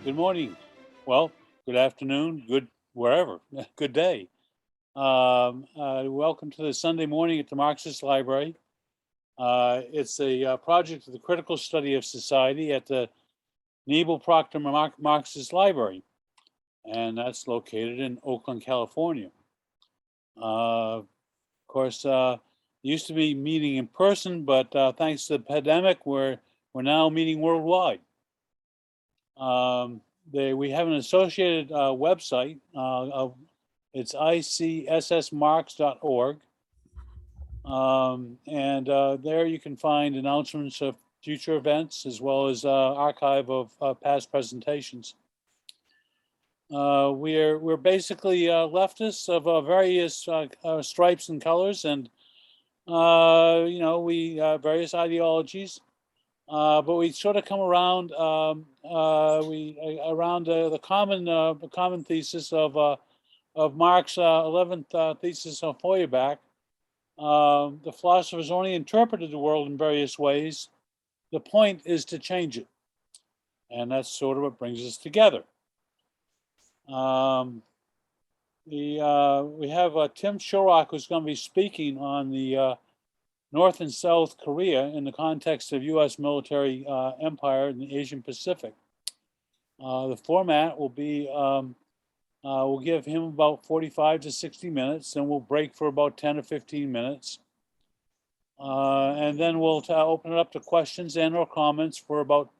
Good morning. Well, good afternoon, good wherever, good day. Welcome to the Sunday morning at the Marxist Library. It's a project of the Critical Study of Society at the Nebel Proctor Marxist Library, and that's located in Oakland, California. Of course, used to be meeting in person, but thanks to the pandemic, we're now meeting worldwide. We have an associated website. It's ICSSmarks.org. And there you can find announcements of future events as well as archive of past presentations. We're basically leftists of various stripes and colors, and we various ideologies. But we sort of come around the common thesis of Marx's 11th thesis of Feuerbach. The philosophers only interpreted the world in various ways. The point is to change it, and that's sort of what brings us together. We have Tim Shorrock, who's going to be speaking on the North and South Korea in the context of U.S. military empire in the Asian Pacific. The format will be, we'll give him about 45 to 60 minutes, and we'll break for about 10 or 15 minutes. And then we'll open it up to questions and or comments for about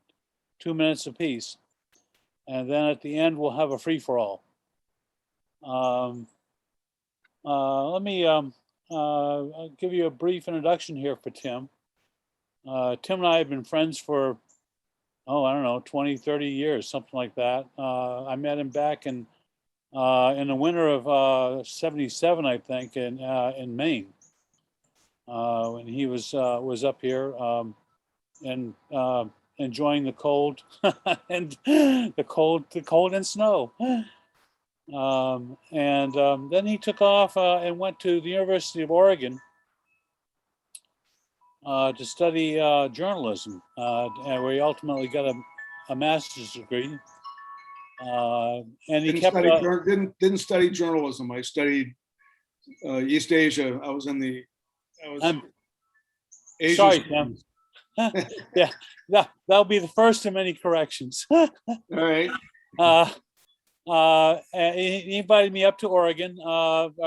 2 minutes apiece. And then at the end, we'll have a free-for-all. Let me I'll give you a brief introduction here for Tim. Tim and I have been friends for, 20, 30 years, something like that. I met him back in the winter of '77, I think, in Maine, when he was up here and enjoying the cold and the cold and snow. Then he took off and went to the University of Oregon to study journalism, where he ultimately got a master's degree. And he didn't study journalism. I studied East Asia. I was Asia. Sorry, Tim. Yeah, that'll be the first of many corrections. All right. He invited me up to Oregon,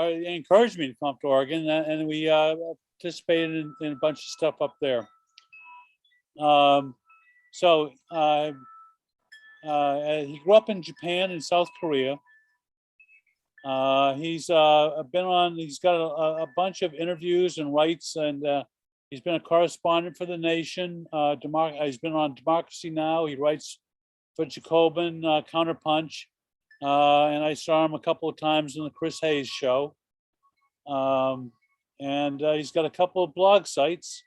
encouraged me to come up to Oregon, and we participated in a bunch of stuff up there. He grew up in Japan and South Korea. He's got a bunch of interviews and writes, and he's been a correspondent for The Nation. He's been on Democracy Now! He writes for Jacobin, Counterpunch. And I saw him a couple of times on the Chris Hayes show. And he's got a couple of blog sites.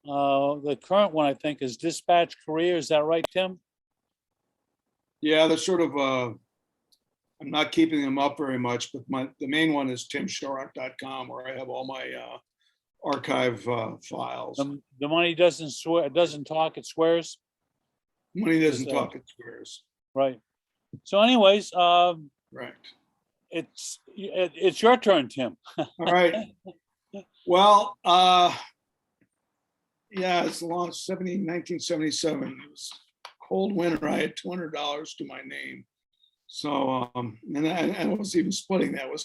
The current one, I think, is Dispatch Korea. Is that right, Tim? Yeah, they're sort of, I'm not keeping them up very much, but the main one is timshorrock.com, where I have all my archive files. The money doesn't talk, it swears? Money doesn't talk, it swears. Right. So anyways, right. It's your turn, Tim. All right. Well, it's a long 1977. It was cold winter. I had $200 to my name. So, and I was even splitting that with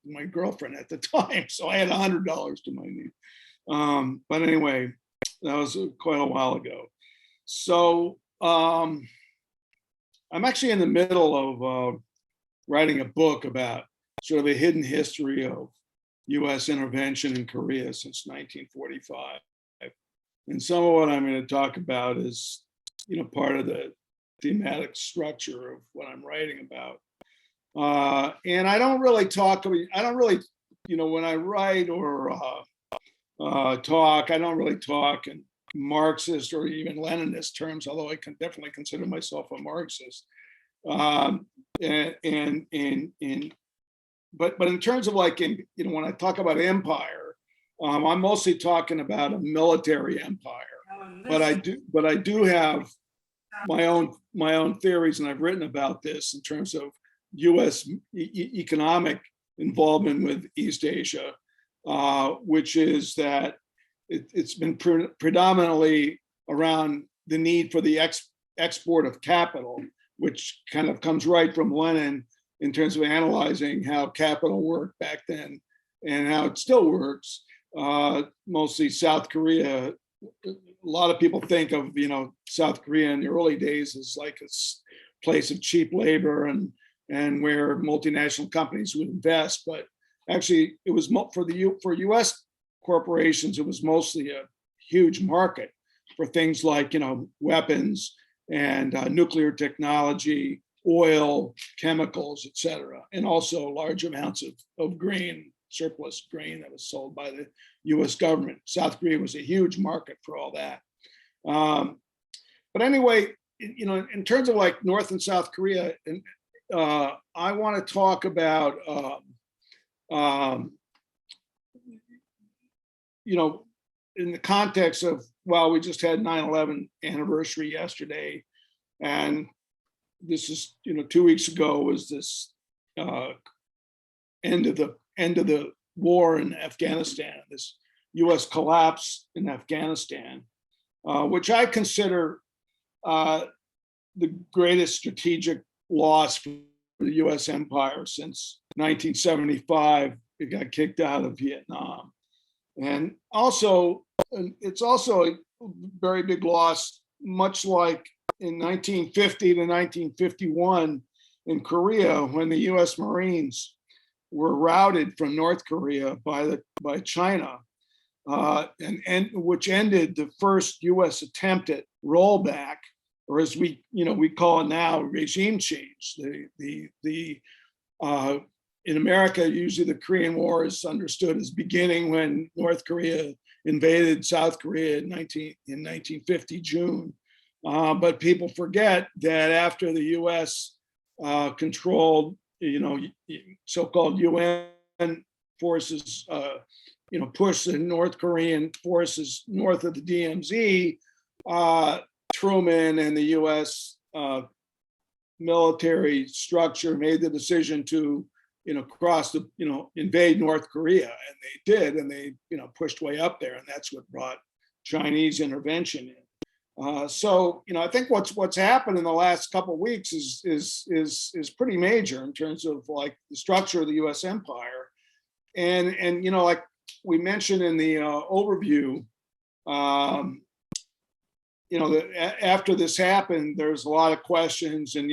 my girlfriend at the time. So I had $100 to my name. But anyway, that was quite a while ago. So, I'm actually in the middle of writing a book about sort of a hidden history of U.S. intervention in Korea since 1945. And some of what I'm going to talk about is, part of the thematic structure of what I'm writing about. And I don't really when I write or talk, I don't really talk in Marxist or even Leninist terms, although I can definitely consider myself a Marxist. But in terms of when I talk about empire, I'm mostly talking about a military empire. But I do have my own theories, and I've written about this in terms of U.S. economic involvement with East Asia, which is that it's been predominantly around the need for the export of capital, which kind of comes right from Lenin in terms of analyzing how capital worked back then and how it still works. Mostly South Korea. A lot of people think of, South Korea in the early days as like a place of cheap labor and where multinational companies would invest, but actually it was for U.S. corporations, it was mostly a huge market for things like, weapons and nuclear technology, oil, chemicals, et cetera, and also large amounts of grain, surplus grain that was sold by the U.S. government. South Korea was a huge market for all that. But anyway, in terms of like North and South Korea, and I want to talk about, in the context of, well, we just had 9/11 anniversary yesterday, and this is, 2 weeks ago was this end of the war in Afghanistan, this U.S. collapse in Afghanistan, which I consider the greatest strategic loss for the U.S. empire since 1975. It got kicked out of Vietnam. And also, it's also a very big loss, much like in 1950 to 1951 in Korea, when the U.S. Marines were routed from North Korea by China, and which ended the first U.S. attempt at rollback, or as we call it now, regime change. In America, usually the Korean War is understood as beginning when North Korea invaded South Korea in 1950 June. But people forget that after the U.S. Controlled, so-called UN forces, pushed the North Korean forces north of the DMZ, Truman and the U.S. Military structure made the decision to invade North Korea, and they did, and they, pushed way up there, and that's what brought Chinese intervention in. So, I think what's happened in the last couple of weeks is pretty major in terms of like the structure of the U.S. empire, and like we mentioned in the overview, after this happened, there's a lot of questions, and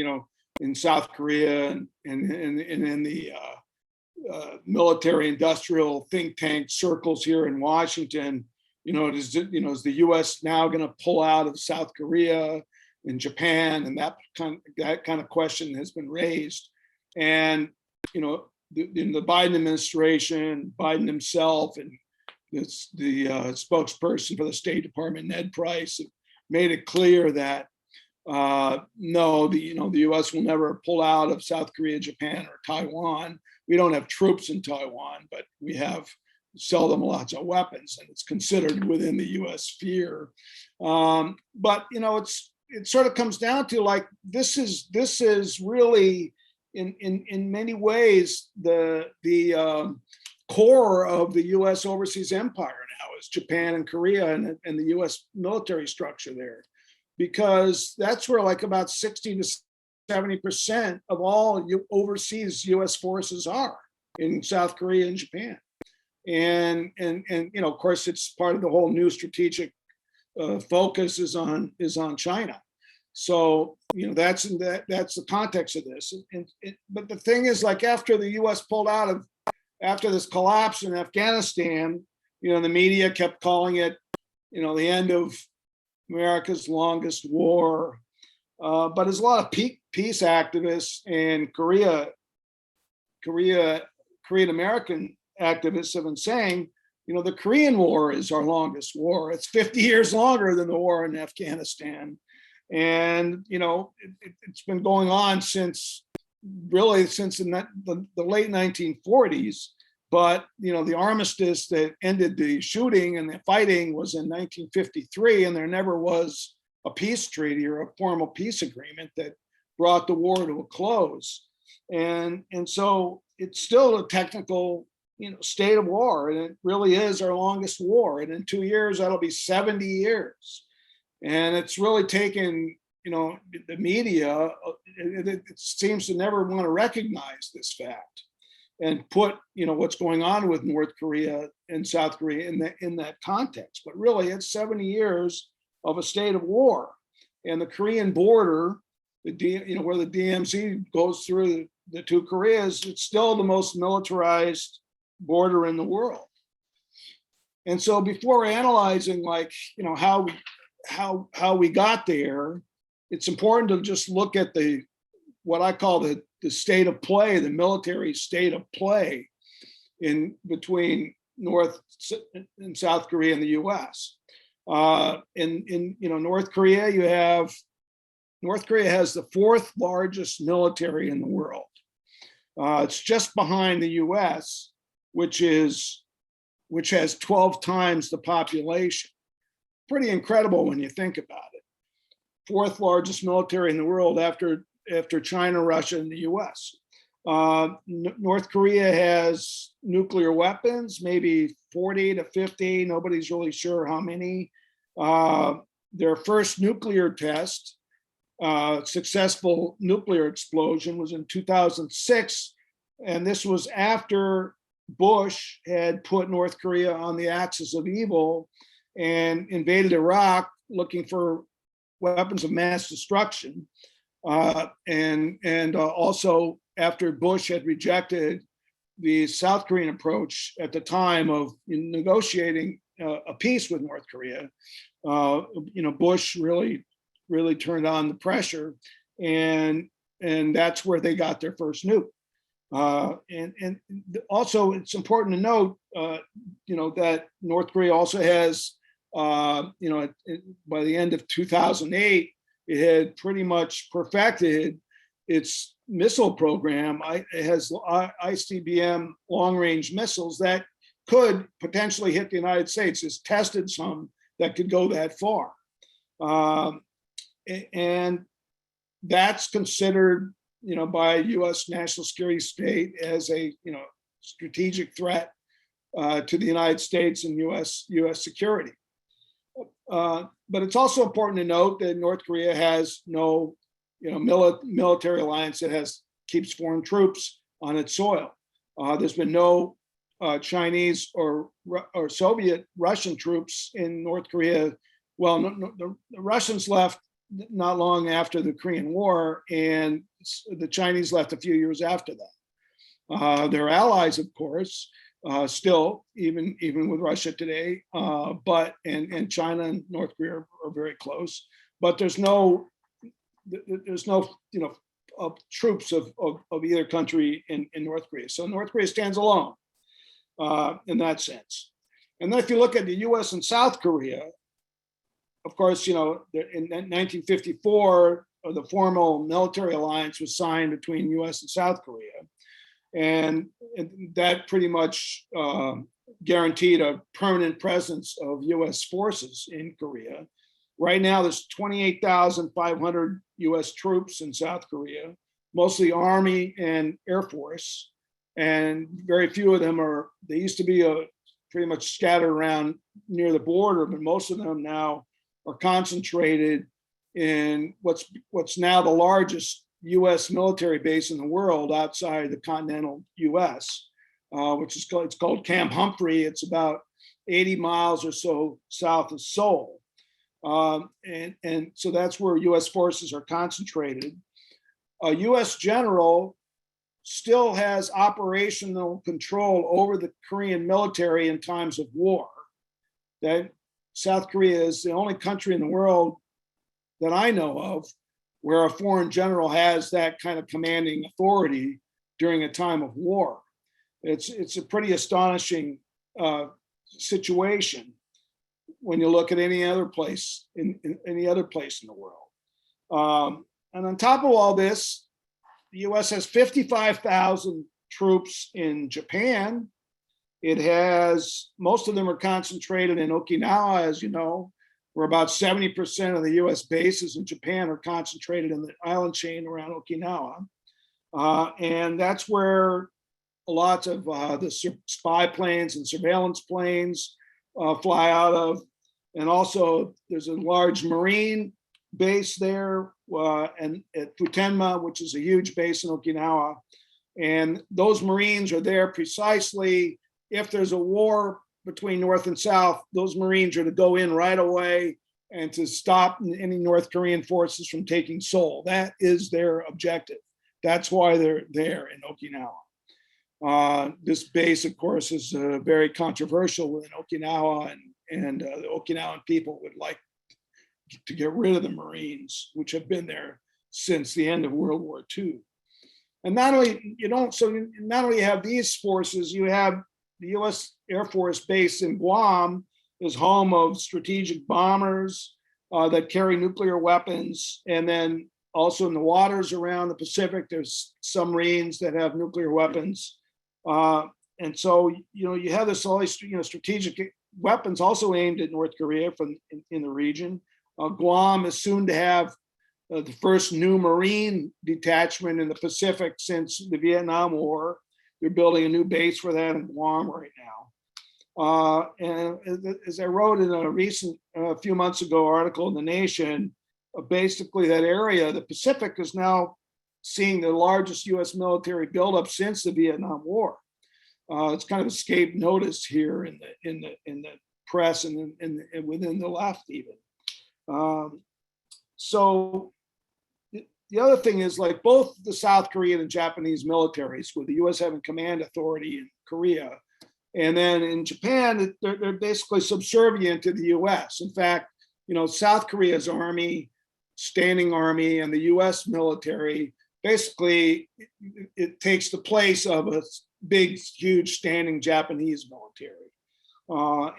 in South Korea and in the military industrial think tank circles here in Washington, is the U.S. now going to pull out of South Korea and Japan, and that kind of question has been raised. And in the Biden administration, Biden himself, and the spokesperson for the State Department, Ned Price, made it clear that no, the U.S. will never pull out of South Korea, Japan, or Taiwan. We don't have troops in Taiwan, but we sell them lots of weapons, and it's considered within the U.S. sphere. But it sort of comes down to like this is really in many ways the core of the U.S. overseas empire now is Japan and Korea and the U.S. military structure there, because that's where like about 60 to 70% of all overseas U.S. forces are, in South Korea and Japan. And of course, it's part of the whole new strategic focus is on China. So that's the context of this. But the thing is, like after the U.S. pulled out of, after this collapse in Afghanistan, the media kept calling it, the end of America's longest war. But there's a lot of peace activists and Korean American activists have been saying, the Korean War is our longest war. It's 50 years longer than the war in Afghanistan. And, it's been going on since the late 1940s. But, the armistice that ended the shooting and the fighting was in 1953, and there never was a peace treaty or a formal peace agreement that brought the war to a close. And so it's still a technical, state of war, and it really is our longest war. And in 2 years, that'll be 70 years. And it's really taken, the media, it seems to never want to recognize this fact and put, what's going on with North Korea and South Korea in that context. But really, it's 70 years of a state of war. And the Korean border, where the DMZ goes through the two Koreas, it's still the most militarized border in the world. And so before analyzing how we got there, it's important to just look at what I call the state of play, the military state of play in between North and South Korea and the US. In North Korea, North Korea has the fourth largest military in the world. It's just behind the US, which has 12 times the population. Pretty incredible when you think about it. Fourth largest military in the world after China, Russia, and the US. North Korea has nuclear weapons, maybe 40 to 50, nobody's really sure how many. Their first nuclear test, successful nuclear explosion, was in 2006. And this was after Bush had put North Korea on the axis of evil and invaded Iraq looking for weapons of mass destruction. And also after Bush had rejected the South Korean approach at the time of negotiating a peace with North Korea, Bush really turned on the pressure, and that's where they got their first nuke. And also, it's important to note, that North Korea also has, by the end of 2008, it had pretty much perfected its missile program. It has ICBM long-range missiles that could potentially hit the United States. It's tested some that could go that far. And that's considered, by U.S. national security state as a, strategic threat to the United States and U.S. security. But it's also important to note that North Korea has no, military alliance that keeps foreign troops on its soil. There's been no Chinese or Soviet Russian troops in North Korea. Well, the Russians left not long after the Korean War, and the Chinese left a few years after that. They're allies, of course, still, even with Russia today, but China and North Korea are very close. But there's no troops of either country in North Korea. So North Korea stands alone in that sense. And then if you look at the U.S. and South Korea, of course, in 1954, the formal military alliance was signed between U.S. and South Korea. And that pretty much guaranteed a permanent presence of U.S. forces in Korea. Right now, there's 28,500 U.S. troops in South Korea, mostly Army and Air Force. And very few of them they used to be pretty much scattered around near the border, but most of them now are concentrated in what's now the largest U.S. military base in the world outside the continental U.S., it's called Camp Humphrey. It's about 80 miles or so south of Seoul. And so that's where U.S. forces are concentrated. A U.S. general still has operational control over the Korean military in times of war. That South Korea is the only country in the world that I know of where a foreign general has that kind of commanding authority during a time of war. It's a pretty astonishing situation when you look at any other place in any other place in the world. And on top of all this, the U.S. has 55,000 troops in Japan. It has, most of them are concentrated in Okinawa, as you know. where about 70% of the US bases in Japan are concentrated in the island chain around Okinawa. And that's where lots of the spy planes and surveillance planes fly out of. And also there's a large Marine base there and at Futenma, which is a huge base in Okinawa. And those Marines are there precisely if there's a war between North and South, those Marines are to go in right away and to stop any North Korean forces from taking Seoul. That is their objective. That's why they're there in Okinawa. This base, of course, is very controversial within Okinawa, and the Okinawan people would like to get rid of the Marines, which have been there since the end of World War II. And not only not only have these forces, you have the U.S. Air Force base in Guam is home of strategic bombers that carry nuclear weapons, and then also in the waters around the Pacific, there's submarines that have nuclear weapons. And so, you have this all these, strategic weapons also aimed at North Korea in the region. Guam is soon to have the first new Marine detachment in the Pacific since the Vietnam War. They're building a new base for that in Guam right now. And as I wrote in a recent, few months ago, article in The Nation, basically that area, the Pacific, is now seeing the largest U.S. military buildup since the Vietnam War. It's kind of escaped notice here in the press and within the left even. So the other thing is, like, both the South Korean and Japanese militaries, with the U.S. having command authority in Korea, and then in Japan, they're basically subservient to the U.S. In fact, South Korea's army, standing army, and the U.S. military, basically, it takes the place of a big, huge standing Japanese military.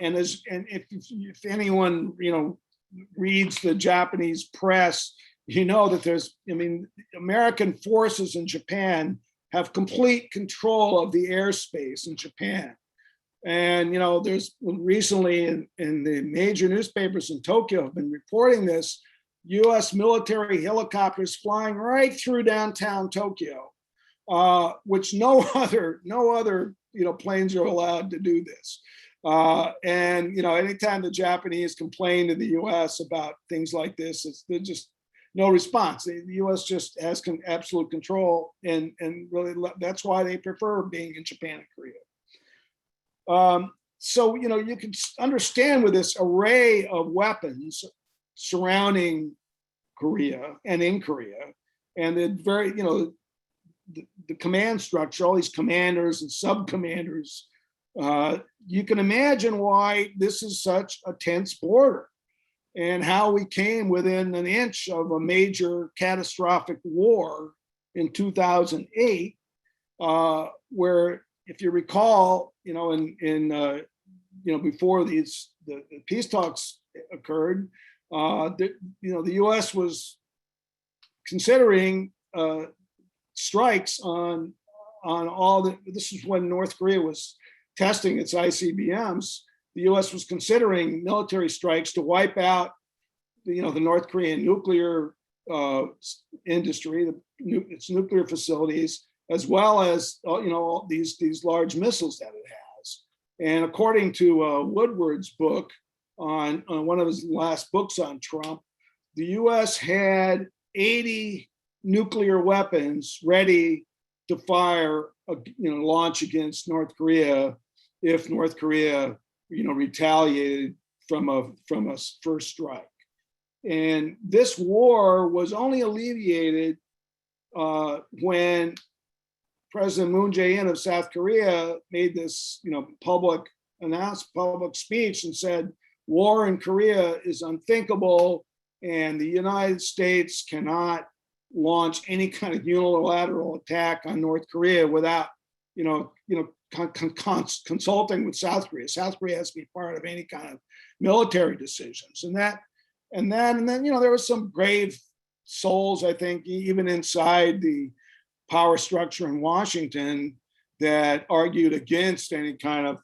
And if anyone reads the Japanese press, that American forces in Japan have complete control of the airspace in Japan. And, there's recently in the major newspapers in Tokyo have been reporting this, US military helicopters flying right through downtown Tokyo, which no other planes are allowed to do this. And anytime the Japanese complain to the US about things like this, there's just no response. The US just has absolute control, and really that's why they prefer being in Japan and Korea. So you can understand with this array of weapons surrounding Korea and in Korea, and the command structure, all these commanders and sub-commanders, you can imagine why this is such a tense border, and how we came within an inch of a major catastrophic war in 2008, where, if you recall, before the peace talks occurred, the U.S. was considering strikes on all the. This is when North Korea was testing its ICBMs. The U.S. was considering military strikes to wipe out, the North Korean nuclear industry, its nuclear facilities, as well as these large missiles that it has. And according to Woodward's book on one of his last books on Trump, the U.S. had 80 nuclear weapons ready to fire, launch against North Korea if North Korea retaliated from a first strike. And this war was only alleviated when President Moon Jae-in of South Korea made this public speech and said, war in Korea is unthinkable, and the United States cannot launch any kind of unilateral attack on North Korea without consulting with South Korea. South Korea has to be part of any kind of military decisions. And then there was some brave souls, I think, even inside the power structure in Washington, that argued against any kind of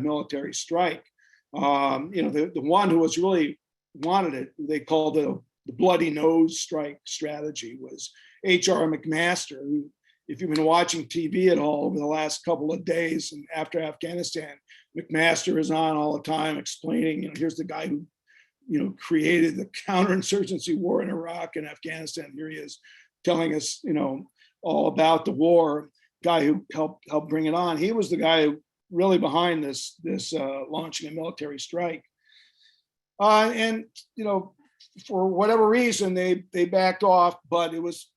military strike. The one who was really wanted it. They called it the bloody nose strike strategy. Was H.R. McMaster, who, if you've been watching TV at all over the last couple of days and after Afghanistan, McMaster is on all the time explaining, here's the guy who, created the counterinsurgency war in Iraq and Afghanistan. Here he is telling us, all about the war. Guy who helped bring it on. He was the guy who really behind this launching a military strike. And for whatever reason, they backed off, but it was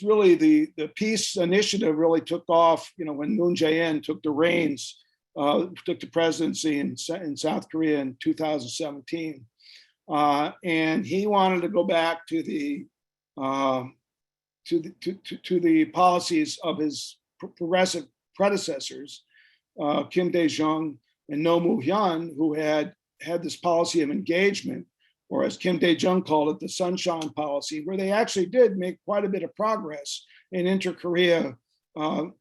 really the peace initiative really took off, when Moon Jae-in took the reins, took the presidency in South Korea in 2017. And he wanted to go back to the policies of his progressive predecessors, Kim Dae-jung and Roh Moo-hyun, who had this policy of engagement, or as Kim Dae-jung called it, the sunshine policy, where they actually did make quite a bit of progress in inter-Korea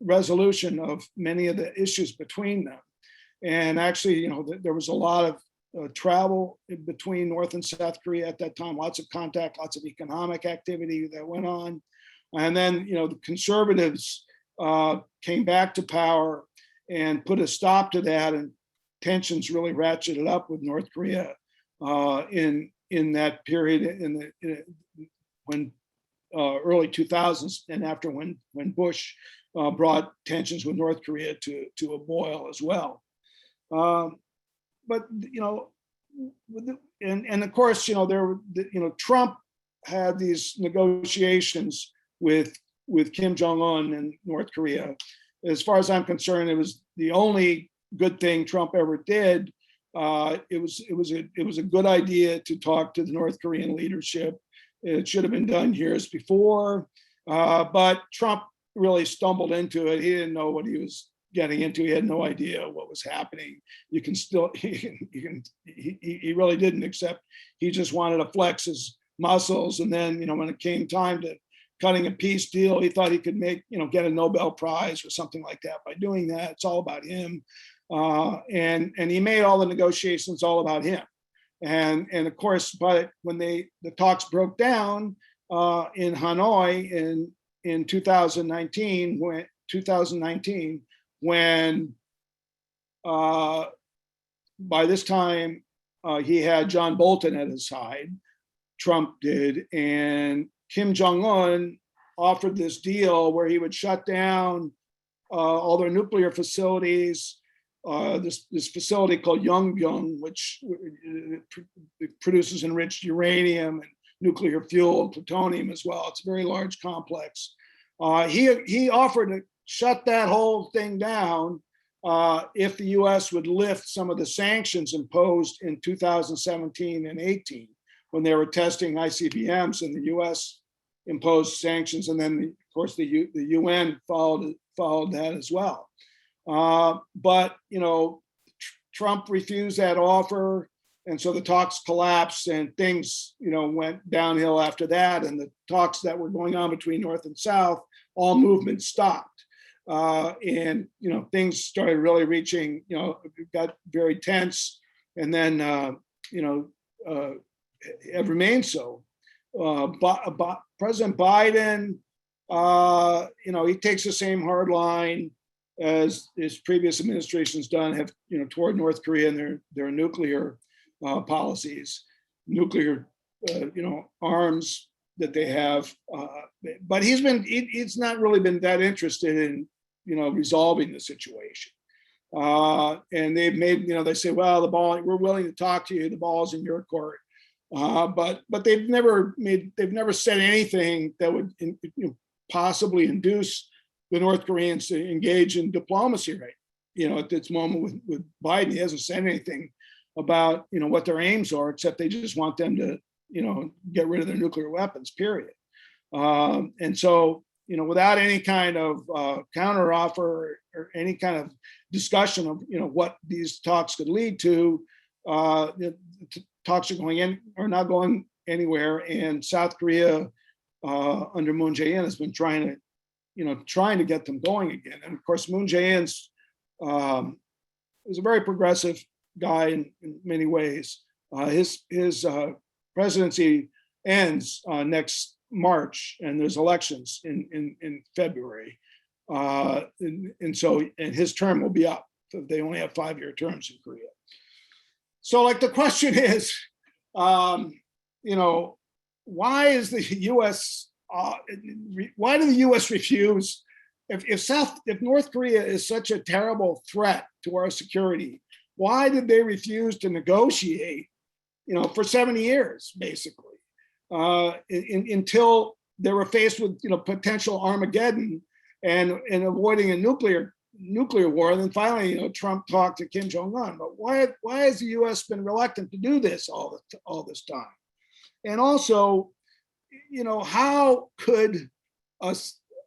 resolution of many of the issues between them. And actually, there was a lot of travel between North and South Korea at that time, lots of contact, lots of economic activity that went on. And then, the conservatives came back to power and put a stop to that, and tensions really ratcheted up with North Korea in that period when early 2000s, and after when Bush brought tensions with North Korea to a boil as well. But and of course, Trump had these negotiations with Kim Jong-un and North Korea. As far as I'm concerned, it was the only good thing Trump ever did. It was a good idea to talk to the North Korean leadership. It should have been done years before, but Trump really stumbled into it. He didn't know what he was getting into. He had no idea what was happening. He really didn't, except he just wanted to flex his muscles. And then, when it came time to cutting a peace deal, he thought he could get a Nobel Prize or something like that by doing that. It's all about him. And he made all the negotiations all about him. And of course, but when the talks broke down in Hanoi in 2019, when by this time he had John Bolton at his side, Trump did, and Kim Jong-un offered this deal where he would shut down all their nuclear facilities. This facility called Yongbyon, which produces enriched uranium and nuclear fuel and plutonium as well. It's a very large complex. He offered to shut that whole thing down if the U.S. would lift some of the sanctions imposed in 2017 and 18 when they were testing ICBMs, and the U.S. imposed sanctions, and then of course the UN followed that as well. But Trump refused that offer, and so the talks collapsed, and things went downhill after that. And the talks that were going on between North and South, all movement stopped, and things started really reaching. Got very tense, and then it remained so. President Biden, he takes the same hard line as his previous administrations done, have toward North Korea and their nuclear policies, nuclear arms that they have. But he's not really been that interested in resolving the situation. And they've made they say, well, the ball, we're willing to talk to you. The ball's in your court. But they've never said anything that would possibly induce the North Koreans to engage in diplomacy at this moment with Biden. He hasn't said anything about what their aims are, except they just want them to get rid of their nuclear weapons, period. And so without any kind of counter offer or any kind of discussion of what these talks could lead to, the talks are not going anywhere. And South Korea under Moon Jae-in has been trying to get them going again. And of course, Moon Jae-in's is a very progressive guy in many ways. His presidency ends next March, and there's elections in February. And his term will be up. They only have 5-year terms in Korea. So like the question is, why is the U.S. Why did the U.S. refuse? If North Korea is such a terrible threat to our security, why did they refuse to negotiate, for 70 years, basically, until they were faced with, potential Armageddon and avoiding a nuclear war? And then finally, Trump talked to Kim Jong-un. But why has the U.S. been reluctant to do this all this time? And also, how could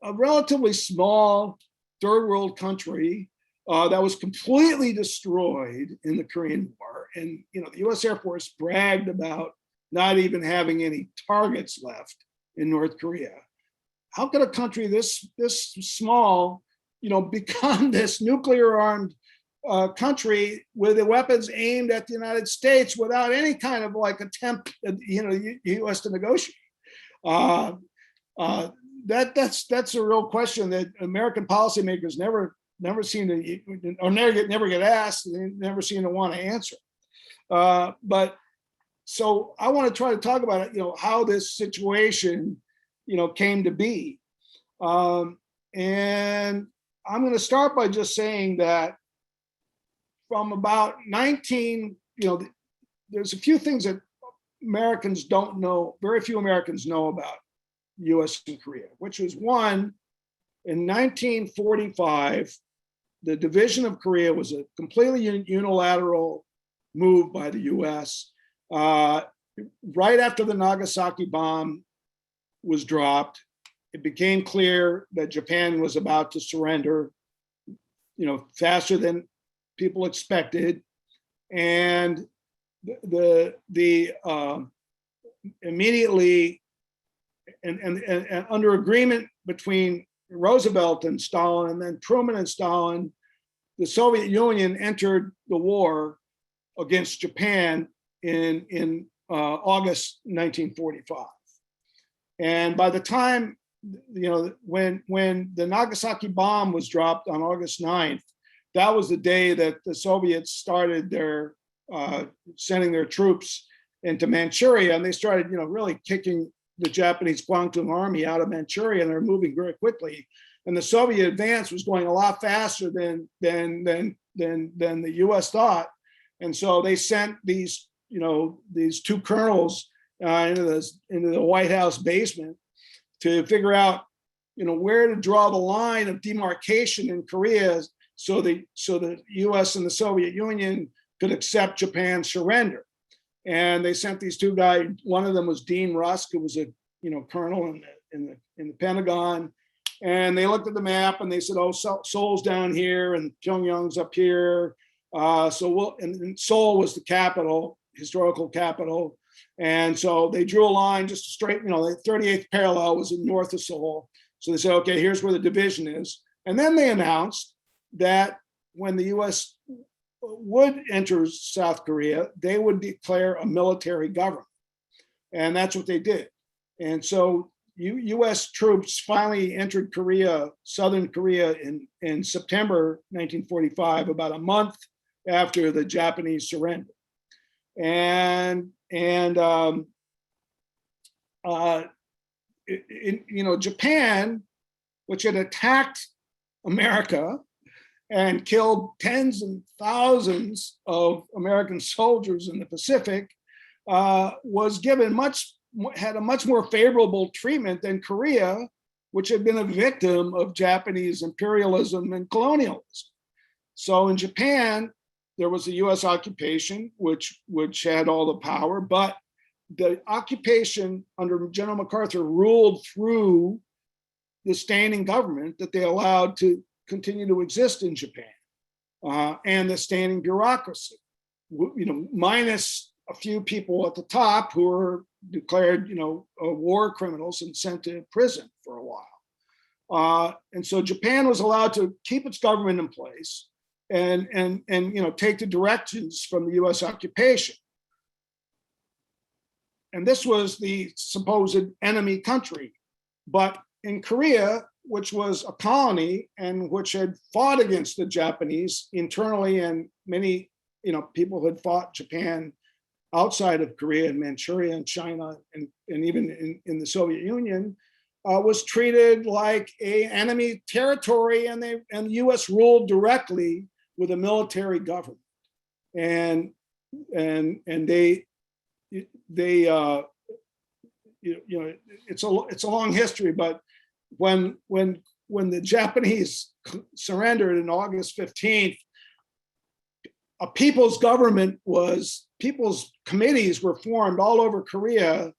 a relatively small third world country that was completely destroyed in the Korean War, and the U.S. Air Force bragged about not even having any targets left in North Korea, how could a country this small, become this nuclear-armed country with the weapons aimed at the United States without any kind of attempt, the U.S. to negotiate? That's a real question that American policymakers never seem to, or never get asked, and they never seem to want to answer. But so I want to try to talk about it, how this situation, came to be. And I'm going to start by just saying that from about there's a few things that Americans don't know, very few Americans know about U.S. and Korea, which was one, in 1945, the division of Korea was a completely unilateral move by the U.S. Right after the Nagasaki bomb was dropped, it became clear that Japan was about to surrender, faster than people expected, and the immediately and under agreement between Roosevelt and Stalin, and then Truman and Stalin, the Soviet Union entered the war against Japan in August 1945. And by the time, when the Nagasaki bomb was dropped on August 9th, that was the day that the Soviets started their sending their troops into Manchuria, and they started, really kicking the Japanese Kwangtung army out of Manchuria, and they're moving very quickly. And the Soviet advance was going a lot faster than the U.S. thought, and so they sent these two colonels into the White House basement to figure out where to draw the line of demarcation in Korea so the U.S. and the Soviet Union could accept Japan's surrender. And they sent these two guys. One of them was Dean Rusk, who was a colonel in the Pentagon. And they looked at the map and they said, "Oh, Seoul's down here and Pyongyang's up here. And Seoul was the capital, historical capital. And so they drew a line just straight. The 38th parallel was north of Seoul. So they said, okay, here's where the division is. And then they announced that when the U.S. would enter South Korea, they would declare a military government. And that's what they did. And so U.S. troops finally entered southern Korea in September 1945, about a month after the Japanese surrender. And Japan, which had attacked America and killed tens and thousands of American soldiers in the Pacific, had a much more favorable treatment than Korea, which had been a victim of Japanese imperialism and colonialism. So in Japan, there was a U.S. occupation, which had all the power, but the occupation under General MacArthur ruled through the standing government that they allowed to continue to exist in Japan, and the standing bureaucracy, minus a few people at the top who were declared, war criminals and sent to prison for a while. And so Japan was allowed to keep its government in place and take the directions from the U.S. occupation. and this was the supposed enemy country. But in Korea, which was a colony and which had fought against the Japanese internally, and many people had fought Japan outside of Korea and Manchuria and China and even in the Soviet Union, was treated like a enemy territory, and the U.S. ruled directly with a military government, and they it's a long history, but when the Japanese surrendered in August 15th, a people's committees were formed all over Korea.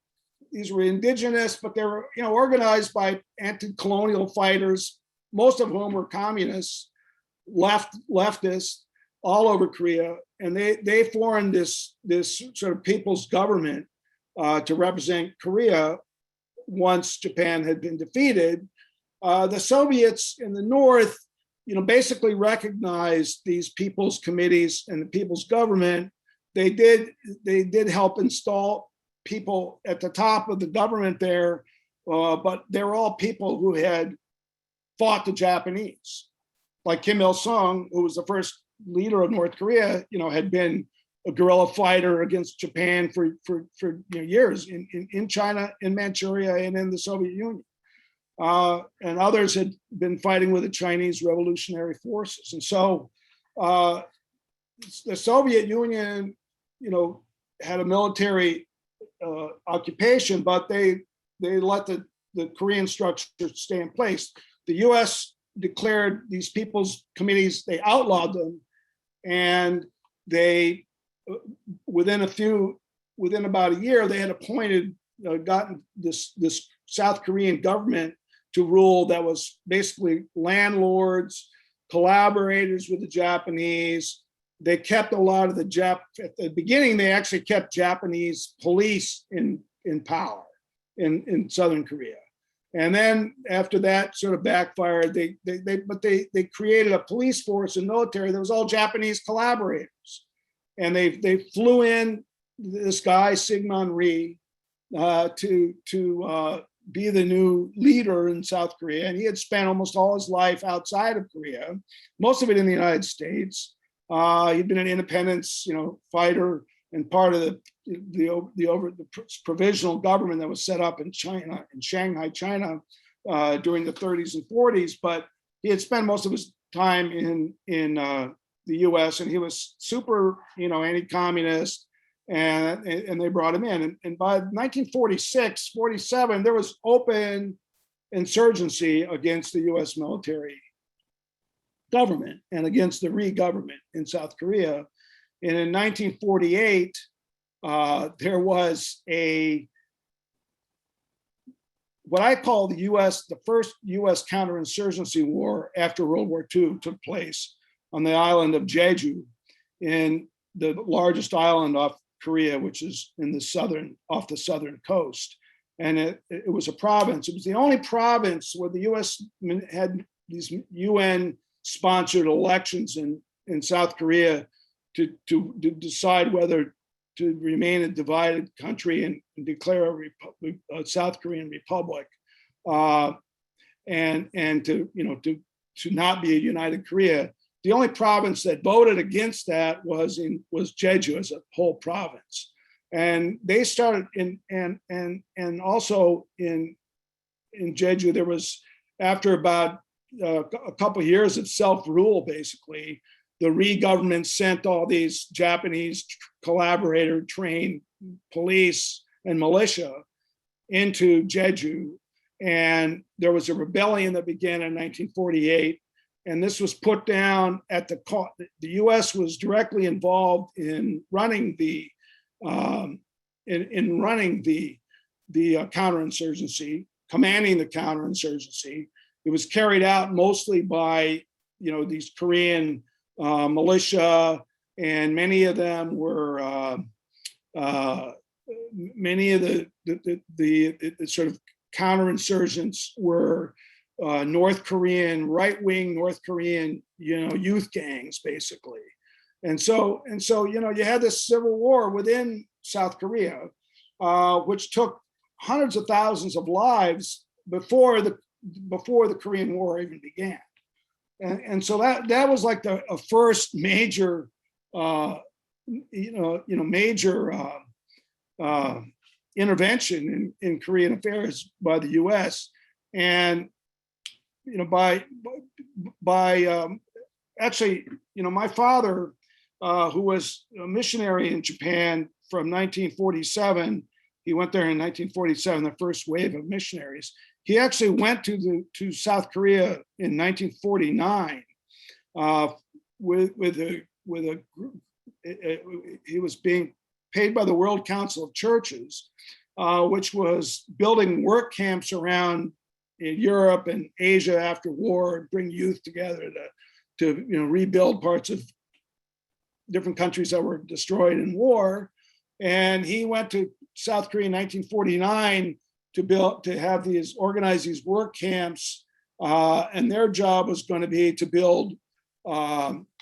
These were indigenous, but they were organized by anti-colonial fighters, most of whom were communists, leftists, all over Korea, and they formed this sort of people's government to represent Korea once Japan had been defeated. The Soviets in the North, basically recognized these people's committees and the people's government. They did help install people at the top of the government there, but they were all people who had fought the Japanese, like Kim Il-sung, who was the first leader of North Korea, had been a guerrilla fighter against Japan for years in China, in Manchuria, and in the Soviet Union. And others had been fighting with the Chinese revolutionary forces. And so the Soviet Union, had a military occupation, but they let the Korean structure stay in place. The U.S. declared these people's committees, they outlawed them, and they, within about a year, they had appointed, gotten this South Korean government to rule that was basically landlords, collaborators with the Japanese. They kept a lot of at the beginning, they actually kept Japanese police in power in Southern Korea. And then after that sort of backfired, they created a police force and military that was all Japanese collaborators. And they flew in this guy, Syngman Rhee, to be the new leader in South Korea. And he had spent almost all his life outside of Korea, most of it in the United States. He'd been an independence, fighter and part of the provisional government that was set up in China, in Shanghai, China, during the 30s and 40s. But he had spent most of his time in the U.S. and he was super, anti-communist. And they brought him in. And by 1946, 47, there was open insurgency against the U.S. military government and against the Rhee government in South Korea. And in 1948, there was what I call the first U.S. counterinsurgency war after World War II took place on the island of Jeju, in the largest island off Korea, which is off the southern coast. And it was a province. It was the only province where the U.S. had these UN-sponsored elections in South Korea to decide whether to remain a divided country and declare a South Korean republic, and to not be a united Korea. The only province that voted against that was Jeju as a whole province, and they started and also in Jeju there was, after about a couple of years of self-rule, basically the Rhee government sent all these Japanese collaborator trained police and militia into Jeju, and there was a rebellion that began in 1948. And this was put down at the U.S. was directly involved in running the counterinsurgency, commanding the counterinsurgency. It was carried out mostly by these Korean militia, and many of them were many of the sort of counterinsurgents were North Korean, right-wing North Korean, youth gangs, basically. And so, you had this civil war within South Korea. which took hundreds of thousands of lives before the Korean War even began. And so that was like a first major, major intervention in Korean affairs by the U.S. And actually, my father, who was a missionary in Japan from 1947, he went there in 1947, the first wave of missionaries. He actually went to South Korea in 1949 with a group. He was being paid by the World Council of Churches, which was building work camps around in Europe and Asia after war, and bring youth together to rebuild parts of different countries that were destroyed in war. And he went to South Korea in 1949 to organize these work camps, and their job was going to be to build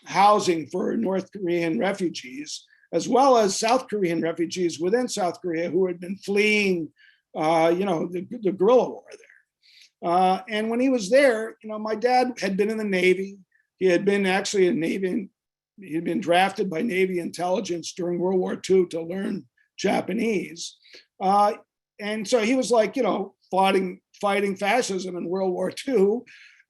housing for North Korean refugees, as well as South Korean refugees within South Korea who had been fleeing, the guerrilla war there. And when he was there, my dad had been in the Navy. He had been actually in Navy. He had been drafted by Navy intelligence during World War II to learn Japanese. And so he was like, fighting fascism in World War II.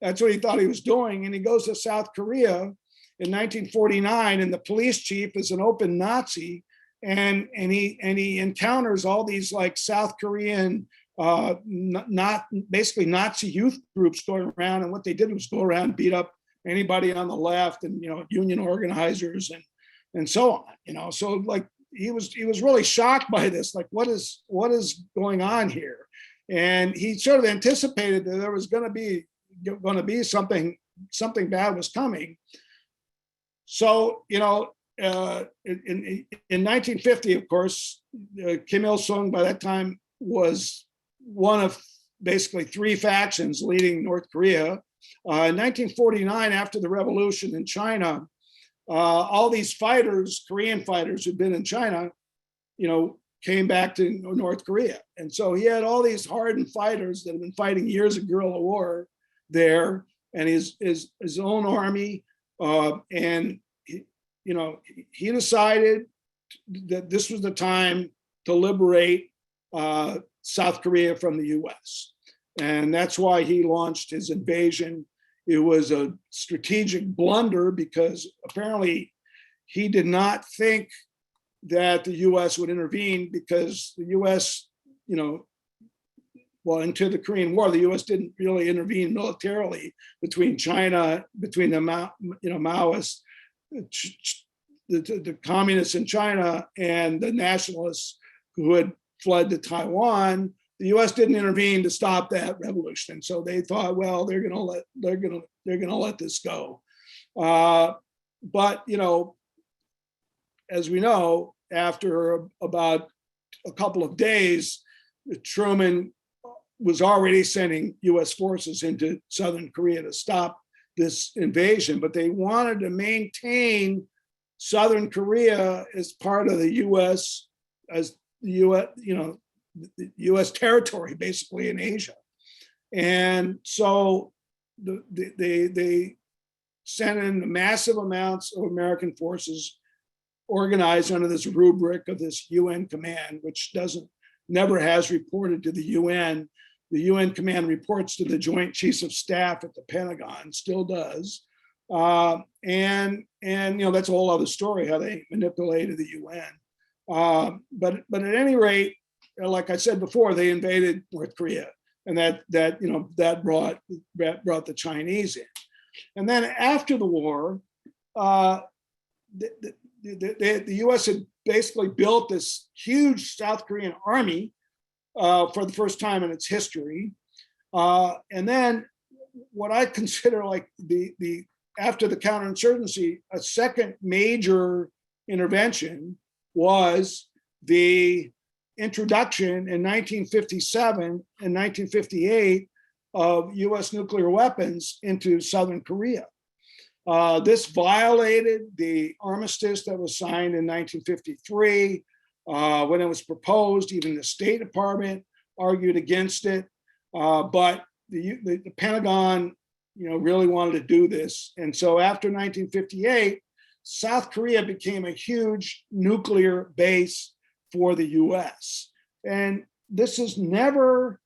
That's what he thought he was doing. And he goes to South Korea in 1949, and the police chief is an open Nazi, and he encounters all these like South Korean, not basically Nazi youth groups going around, and what they did was go around and beat up anybody on the left, and union organizers and so on. So like he was really shocked by this, like what is going on here, and he sort of anticipated that there was going to be something bad was coming. So, in 1950, of course, Kim Il-sung by that time was one of basically three factions leading North Korea. In 1949, after the revolution in China, all these fighters, Korean fighters who'd been in China, came back to North Korea. And so he had all these hardened fighters that had been fighting years of guerrilla war there, and his own army. And he decided that this was the time to liberate South Korea from the U.S. And that's why he launched his invasion. It was a strategic blunder because apparently he did not think that the U.S. would intervene, because the U.S., into the Korean War, the U.S. didn't really intervene militarily between China, between the Maoists, the communists in China, and the nationalists who had fled to Taiwan. The U.S. didn't intervene to stop that revolution, so they thought, well, they're going to let this go. But as we know, after about a couple of days, Truman was already sending U.S. forces into Southern Korea to stop this invasion, but they wanted to maintain Southern Korea as part of the U.S. as the U.S. territory, basically in Asia. And so they sent in massive amounts of American forces organized under this rubric of this UN command, which never has reported to the UN. The UN command reports to the Joint Chiefs of Staff at the Pentagon, still does. And that's a whole other story, how they manipulated the UN. But at any rate, like I said before, they invaded North Korea, and that brought the Chinese in. And then after the war, the U.S. had basically built this huge South Korean army for the first time in its history. And then what I consider like the after the counterinsurgency, a second major intervention was the introduction in 1957 and 1958 of U.S. nuclear weapons into Southern Korea. This violated the armistice that was signed in 1953. When it was proposed, even the State Department argued against it. But the Pentagon, really wanted to do this. And so after 1958, South Korea became a huge nuclear base for the US. And this is never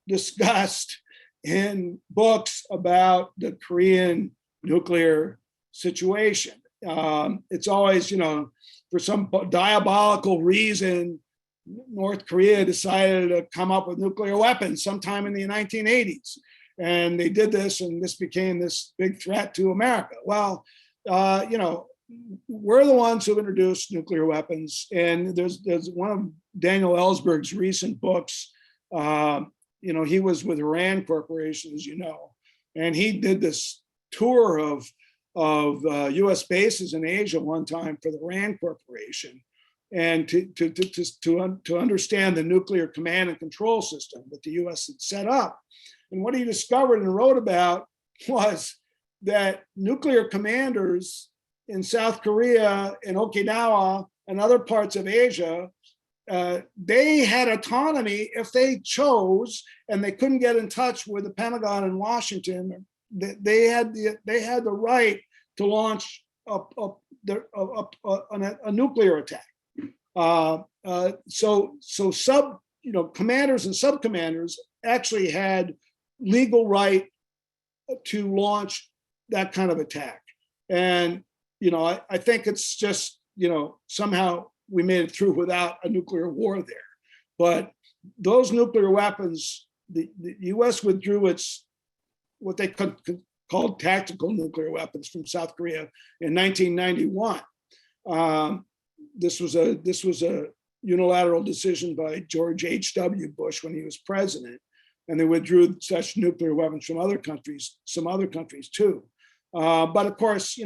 discussed in books about the Korean nuclear situation. It's always, for some diabolical reason, North Korea decided to come up with nuclear weapons sometime in the 1980s. And they did this, and this became this big threat to America. Well, we're the ones who introduced nuclear weapons. And there's one of Daniel Ellsberg's recent books. He was with Iran Corporation, as you know, and he did this tour of U.S. bases in Asia one time for the Iran Corporation, and to understand the nuclear command and control system that the U.S. had set up. And what he discovered and wrote about was that nuclear commanders in South Korea and Okinawa and other parts of Asia, they had autonomy if they chose, and they couldn't get in touch with the Pentagon in Washington. They had the right to launch a nuclear attack. So commanders and subcommanders actually had legal right to launch that kind of attack. And I think it's just somehow we made it through without a nuclear war there. But those nuclear weapons, the U.S. withdrew its what they called tactical nuclear weapons from South Korea in 1991. This was a unilateral decision by George H.W. Bush when he was president, and they withdrew such nuclear weapons from other countries, some other countries too. But of course,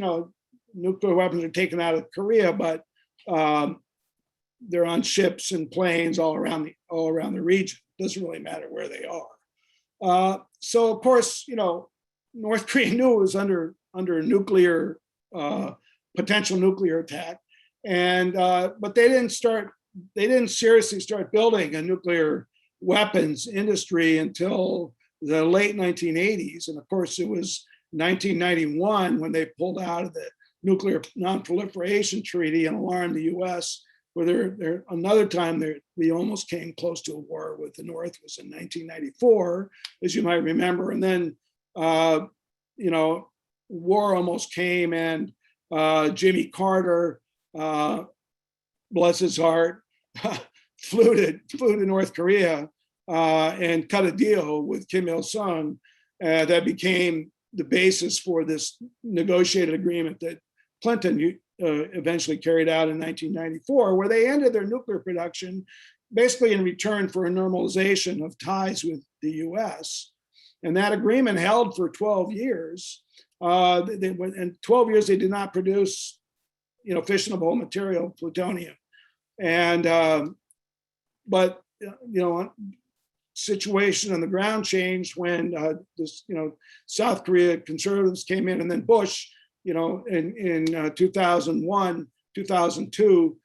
nuclear weapons are taken out of Korea, but they're on ships and planes all around the region. Doesn't really matter where they are. So of course, North Korea knew it was under nuclear potential nuclear attack, and but they didn't seriously start building a nuclear weapons industry until the late 1980s, and of course it was 1991 when they pulled out of the Nuclear Non-Proliferation Treaty and alarmed the U.S. Where another time we almost came close to a war with the North was in 1994, as you might remember, and then war almost came, and Jimmy Carter, bless his heart, flew to North Korea and cut a deal with Kim Il-sung that became the basis for this negotiated agreement that Clinton eventually carried out in 1994, where they ended their nuclear production basically in return for a normalization of ties with the U.S. And that agreement held for 12 years. In 12 years, they did not produce, fissionable material, plutonium. And but situation on the ground changed when South Korea conservatives came in, and then Bush, in 2001, 2002,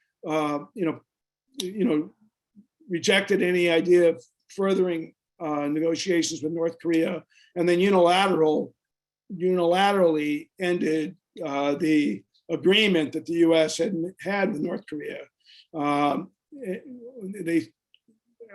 rejected any idea of furthering negotiations with North Korea, and then unilaterally ended the agreement that the U.S. had with North Korea.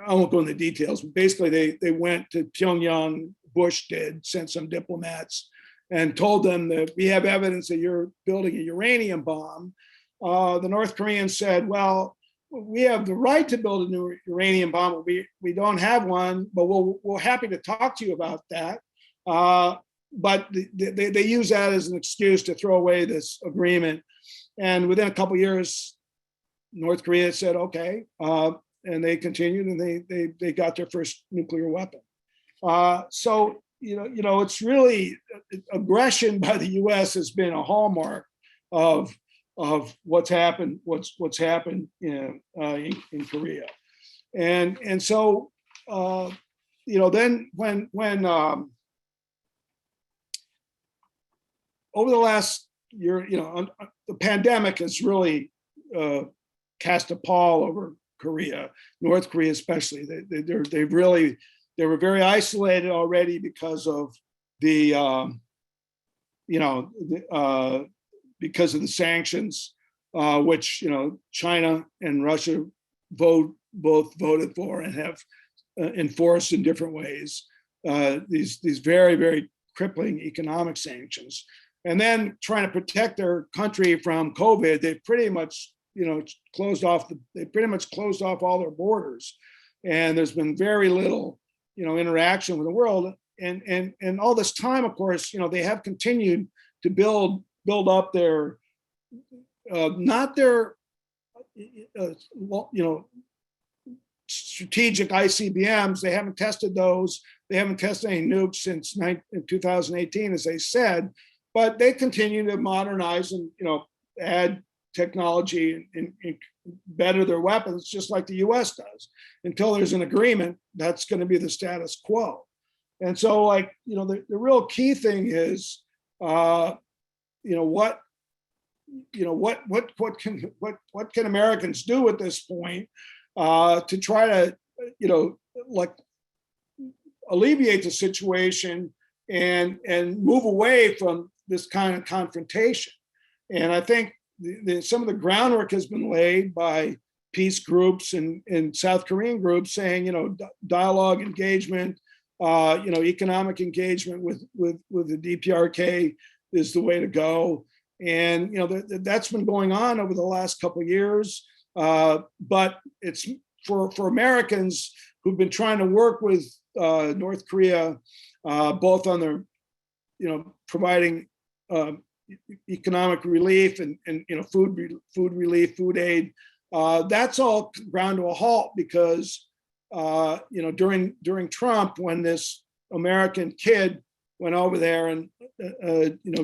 I won't go into details, but basically they went to Pyongyang, Bush sent some diplomats and told them that we have evidence that you're building a uranium bomb. The North Koreans said, well, we have the right to build a new uranium bomb, but we don't have one, but we're happy to talk to you about that. But they use that as an excuse to throw away this agreement. And within a couple of years, North Korea said, okay, and they continued, and they got their first nuclear weapon. So it's really aggression by the U.S. has been a hallmark of what's happened in Korea, and so then when over the last year, the pandemic has really cast a pall over Korea, North Korea especially. They were very isolated already because of the because of the sanctions, which China and Russia both voted for and have enforced in different ways. These very, very crippling economic sanctions, and then trying to protect their country from COVID. They pretty much closed off all their borders, and there's been very little interaction with the world. And all this time, of course, they have continued to build up their not their strategic ICBMs. They haven't tested those. They haven't tested any nukes since 2018, as they said, but they continue to modernize and add technology and better their weapons, just like the U.S. does. Until there's an agreement, that's going to be the status quo. And so, the real key thing is, what can Americans do at this point to try to, alleviate the situation and move away from this kind of confrontation. And I think some of the groundwork has been laid by peace groups and South Korean groups saying, dialogue, engagement, economic engagement with the DPRK is the way to go. And that's been going on over the last couple of years. But it's for Americans who've been trying to work with North Korea, both on their, providing economic relief and food relief, food aid. That's all ground to a halt because during Trump, when this American kid went over there and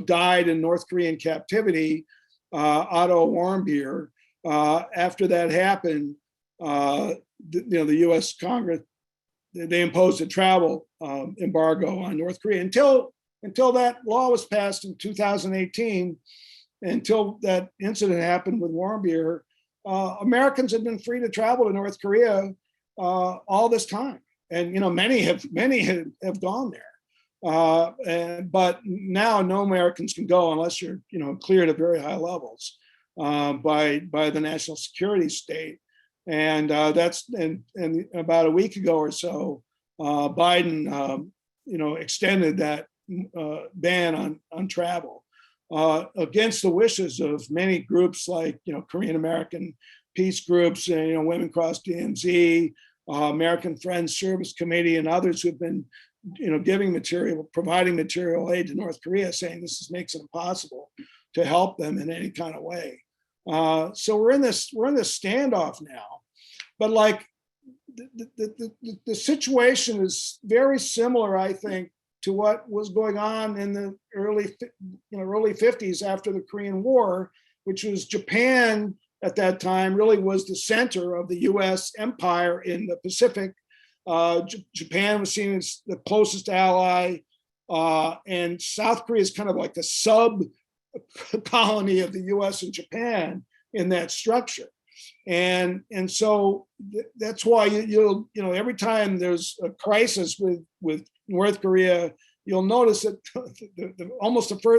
died in North Korean captivity, Otto Warmbier. After that happened, the U.S. Congress, they imposed a travel embargo on North Korea until that law was passed in 2018. Until that incident happened with Warmbier, Americans had been free to travel to North Korea all this time, and many have gone there. But now no Americans can go unless you're cleared at very high levels by the national security state. And that's and about a week ago or so, Biden extended that ban on travel against the wishes of many groups like Korean American peace groups, Women Cross DMZ, American Friends Service Committee, and others who've been providing material aid to North Korea, saying this makes it impossible to help them in any kind of way. So we're in this standoff now, but the situation is very similar, I think, to what was going on in the early 50s after the Korean War, which was Japan at that time really was the center of the U.S. empire in the Pacific. Japan was seen as the closest ally, and South Korea is kind of like a sub colony of the U.S. and Japan in that structure. And so that's why you'll every time there's a crisis with North Korea, you'll notice that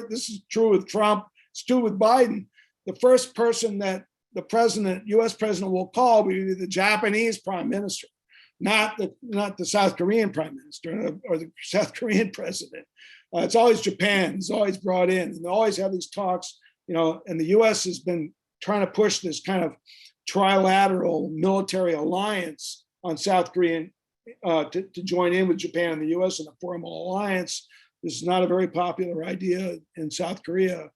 this is true with Trump, it's true with Biden. The first person that the U.S. president will call will be the Japanese prime minister, not the South Korean prime minister or the South Korean president. It's always Japan. It's always brought in, and they always have these talks. And the U.S. has been trying to push this kind of trilateral military alliance on South Korea to join in with Japan and the U.S. in a formal alliance. This is not a very popular idea in South Korea.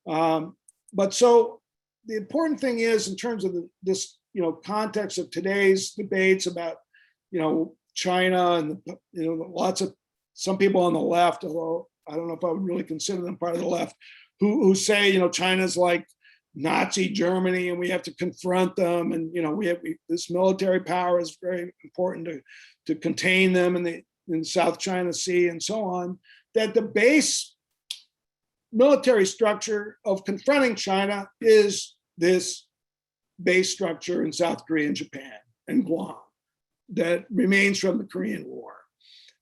But so the important thing is, in terms of this context of today's debates about China and lots of some people on the left, although I don't know if I would really consider them part of the left, who say China's like Nazi Germany and we have to confront them, and this military power is very important to contain them in the South China Sea and so on. That the base military structure of confronting China is this base structure in South Korea and Japan and Guam that remains from the Korean War.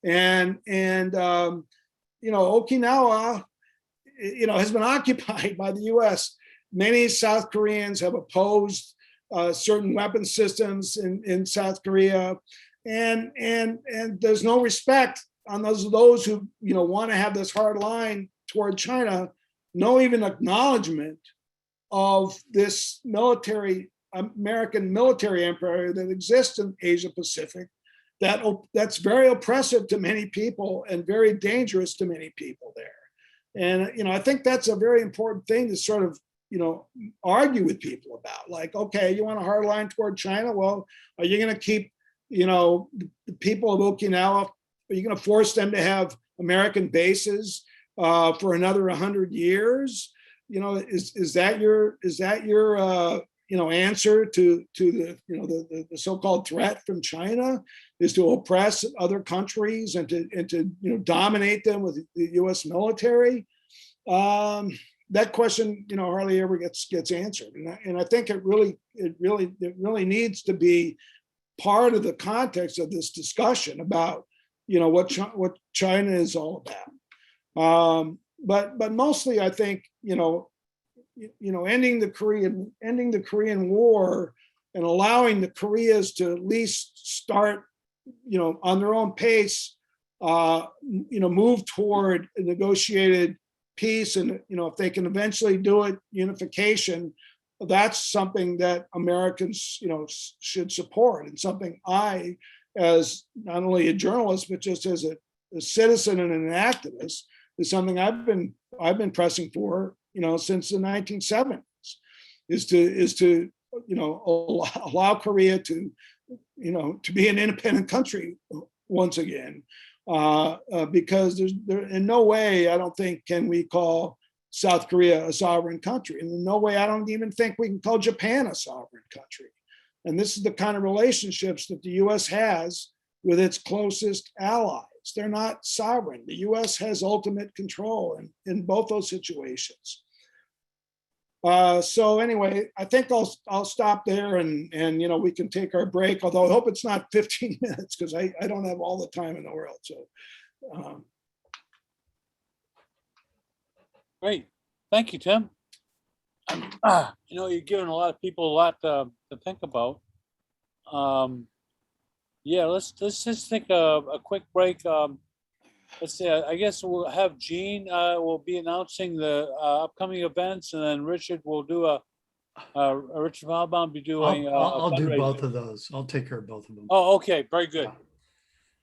And Okinawa, has been occupied by the US. Many South Koreans have opposed certain weapon systems in South Korea. And there's no respect on those who want to have this hard line toward China, no even acknowledgement of this American military empire that exists in Asia Pacific, that's very oppressive to many people and very dangerous to many people there. And I think that's a very important thing to sort of argue with people about. Like, okay, you want a hard line toward China? Well, are you going to keep the people of Okinawa? Are you going to force them to have American bases for another 100 years? Is that your answer to the so-called threat from China, is to oppress other countries and to dominate them with the U.S. military? That question hardly ever gets answered, and I think it really needs to be part of the context of this discussion about what China is all about. But mostly, I think ending the Korean War and allowing the Koreas to at least start on their own pace, move toward a negotiated peace, and if they can eventually do it, unification. That's something that Americans should support, and something I, as not only a journalist but just as a citizen and an activist, is something I've been pressing for since the 1970s, is to allow Korea to be an independent country once again, because there in no way, I don't think, can we call South Korea a sovereign country, and in no way I don't even think we can call Japan a sovereign country. And this is the kind of relationships that the U.S. has with its closest allies. They're not sovereign. The U.S. has ultimate control in both those situations. So anyway, I think I'll stop there, and we can take our break. Although I hope it's not 15 minutes, because I don't have all the time in the world. So. Great, thank you, Tim. You're giving a lot of people a lot to think about. Yeah, let's just take a quick break. Let's see. I guess we'll have Jean will be announcing the upcoming events, and then Richard will do Richard Valbaum will be doing. I'll do both of those. I'll take care of both of them. Oh, okay, very good.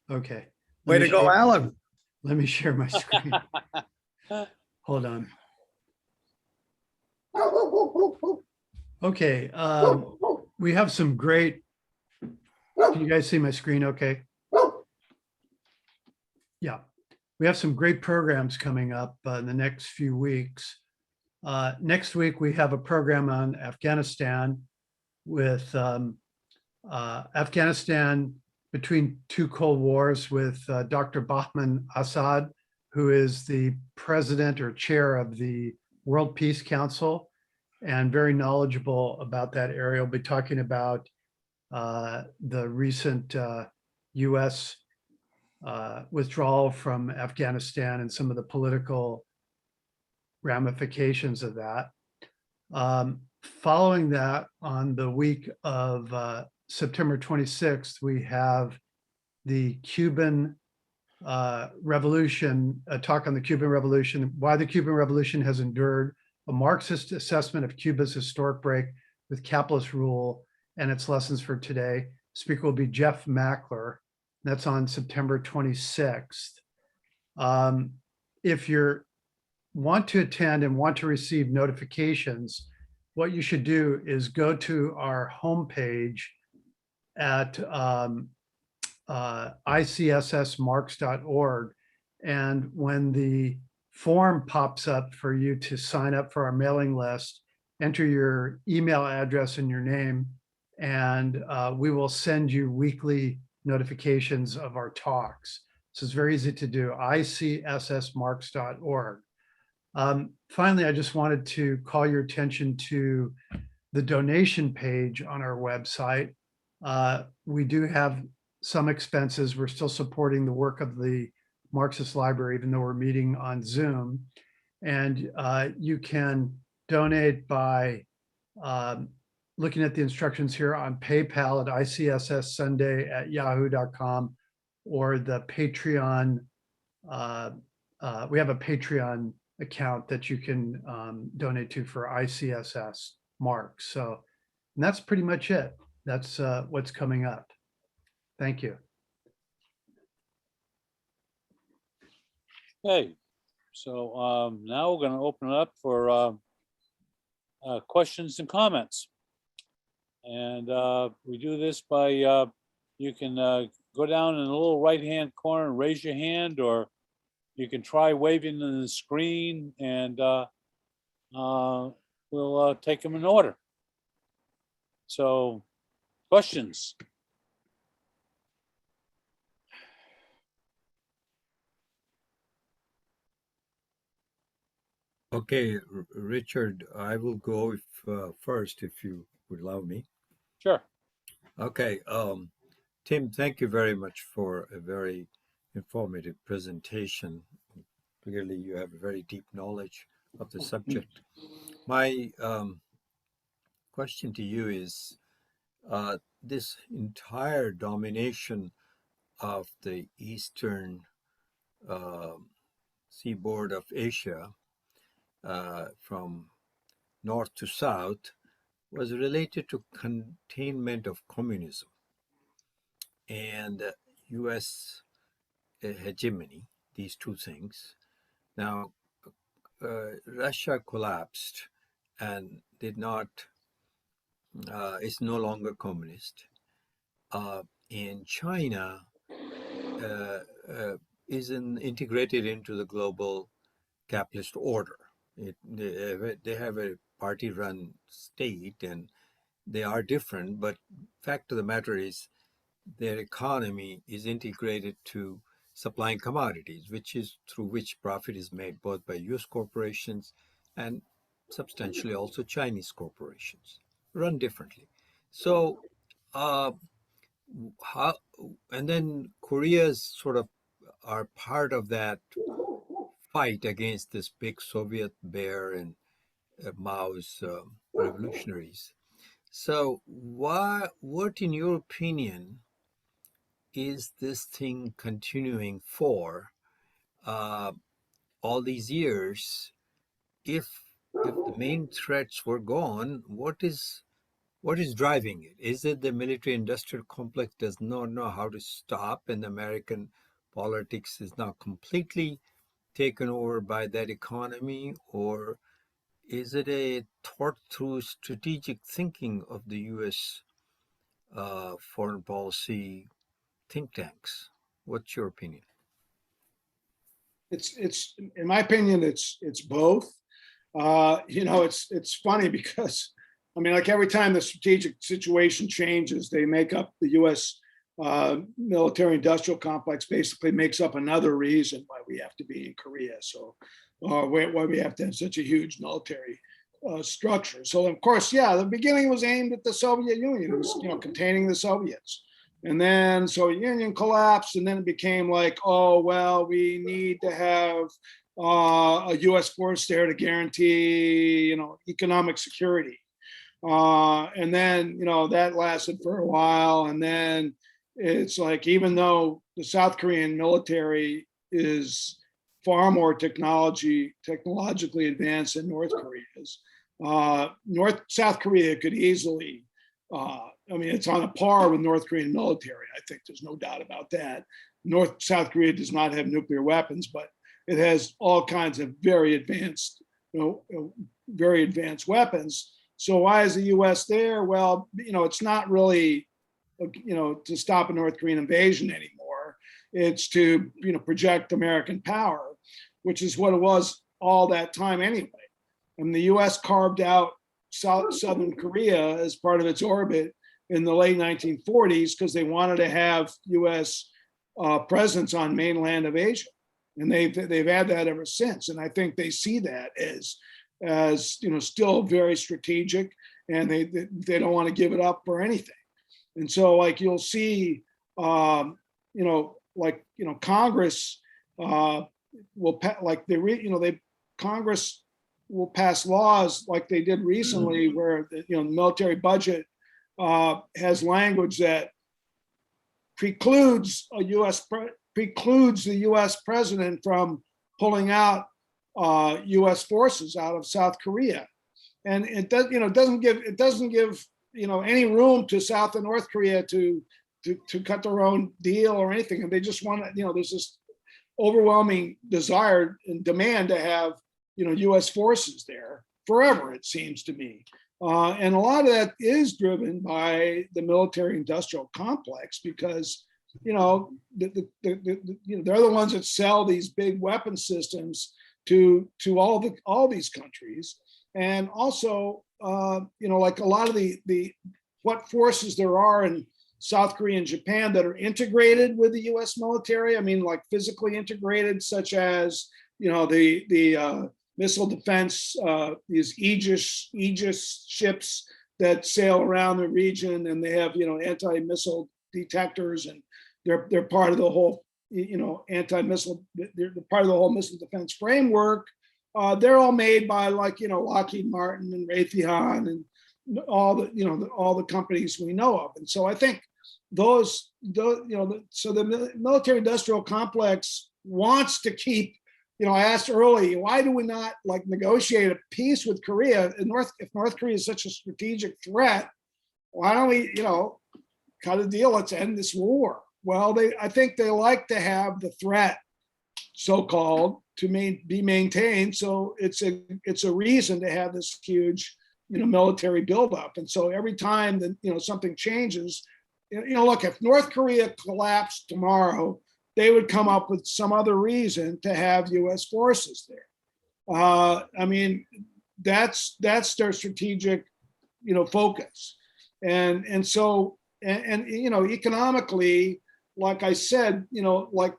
Okay. Way to go, Alan. Let me share my screen. Hold on. Okay. We have some great. Can you guys see my screen okay? Yeah. We have some great programs coming up in the next few weeks. Next week, we have a program on Afghanistan with Afghanistan between two Cold Wars with Dr. Bahman Assad, who is the president or chair of the World Peace Council and very knowledgeable about that area. We'll be talking about the recent U.S. Withdrawal from Afghanistan and some of the political ramifications of that. Following that, on the week of September 26th, we have the Cuban Revolution, a talk on the Cuban Revolution, why the Cuban Revolution has endured, a Marxist assessment of Cuba's historic break with capitalist rule and its lessons for today. Speaker will be Jeff Mackler. That's on September 26th. If you want to attend and want to receive notifications, what you should do is go to our homepage at ICSSmarks.org. And when the form pops up for you to sign up for our mailing list, enter your email address and your name, and we will send you weekly notifications of our talks. So it's very easy to do, ICSSmarks.org. Finally, I just wanted to call your attention to the donation page on our website. We do have some expenses. We're still supporting the work of the Marxist Library, even though we're meeting on Zoom. And you can donate by looking at the instructions here on PayPal at ICSSsunday@yahoo.com, or the Patreon. We have a Patreon account that you can donate to for ICSS Marks. So, and that's pretty much it. That's what's coming up. Thank you. Okay, so now we're going to open it up for questions and comments. And we do this by, you can go down in the little right-hand corner and raise your hand, or you can try waving on the screen, and we'll take them in order. So, questions? Okay, Richard, I will go first if you would allow me. Sure. Okay, Tim, thank you very much for a very informative presentation. Clearly, you have a very deep knowledge of the subject. My question to you is, this entire domination of the eastern seaboard of Asia, from north to south, was related to containment of communism and U.S. hegemony, these two things. Now, Russia collapsed and did not, is no longer communist. And China is integrated into the global capitalist order. They have a party-run state, and they are different, but fact of the matter is their economy is integrated to supplying commodities, which is through which profit is made both by U.S. corporations and substantially also Chinese corporations, run differently. So, and then Korea's sort of are part of that fight against this big Soviet bear and Mao's revolutionaries. So what in your opinion is this thing continuing for all these years? If the main threats were gone, what is driving it? Is it the military-industrial complex does not know how to stop, and American politics is now completely taken over by that economy, or is it a thought-through strategic thinking of the U.S. Foreign policy think tanks? What's your opinion? It's in my opinion, it's both. It's funny because, I mean, like every time the strategic situation changes, they make up the U.S. Military industrial complex basically makes up another reason why we have to be in Korea. So why we have to have such a huge military structure. So of course, yeah, the beginning was aimed at the Soviet Union. It was, containing the Soviets. And then Soviet Union collapsed, and then it became like, oh, well, we need to have a U.S. force there to guarantee, economic security. And then, that lasted for a while. And then it's like, even though the South Korean military is far more technologically advanced than North Korea's, South Korea could easily, it's on a par with North Korean military. I think there's no doubt about that. South Korea does not have nuclear weapons, but it has all kinds of very advanced weapons. So why is the U.S. there? Well, it's not really, to stop a North Korean invasion anymore. It's to, project American power, which is what it was all that time anyway. And the U.S. carved out Southern Korea as part of its orbit in the late 1940s because they wanted to have U.S. presence on mainland of Asia, and they've had that ever since. And I think they see that as still very strategic. and they don't want to give it up for anything. And so, like, you'll see, Congress will Congress will pass laws like they did recently, where the military budget has language that precludes the U.S. president from pulling out U.S. forces out of South Korea, and it doesn't give any room to South and North Korea to cut their own deal or anything, and they just want to, there's this overwhelming desire and demand to have U.S. forces there forever, it seems to me. And a lot of that is driven by the military-industrial complex, because they're the ones that sell these big weapon systems to all these countries, and also like a lot of the what forces there are in South Korea and Japan that are integrated with the U.S. military. I mean, like physically integrated, such as the missile defense, these Aegis ships that sail around the region, and they have anti-missile detectors, and they're part of the whole anti-missile. They're part of the whole missile defense framework. They're all made by Lockheed Martin and Raytheon and all the companies we know of. And so I think so the military-industrial complex wants to keep. I asked early, why do we not negotiate a peace with Korea? If North Korea is such a strategic threat, why don't we, cut a deal? Let's end this war. Well, I think they like to have the threat, so-called, to be maintained. So it's a reason to have this huge, military buildup. And so every time that something changes, look, if North Korea collapsed tomorrow, they would come up with some other reason to have U.S. forces there. I mean, that's their strategic, focus, and so economically, like I said, the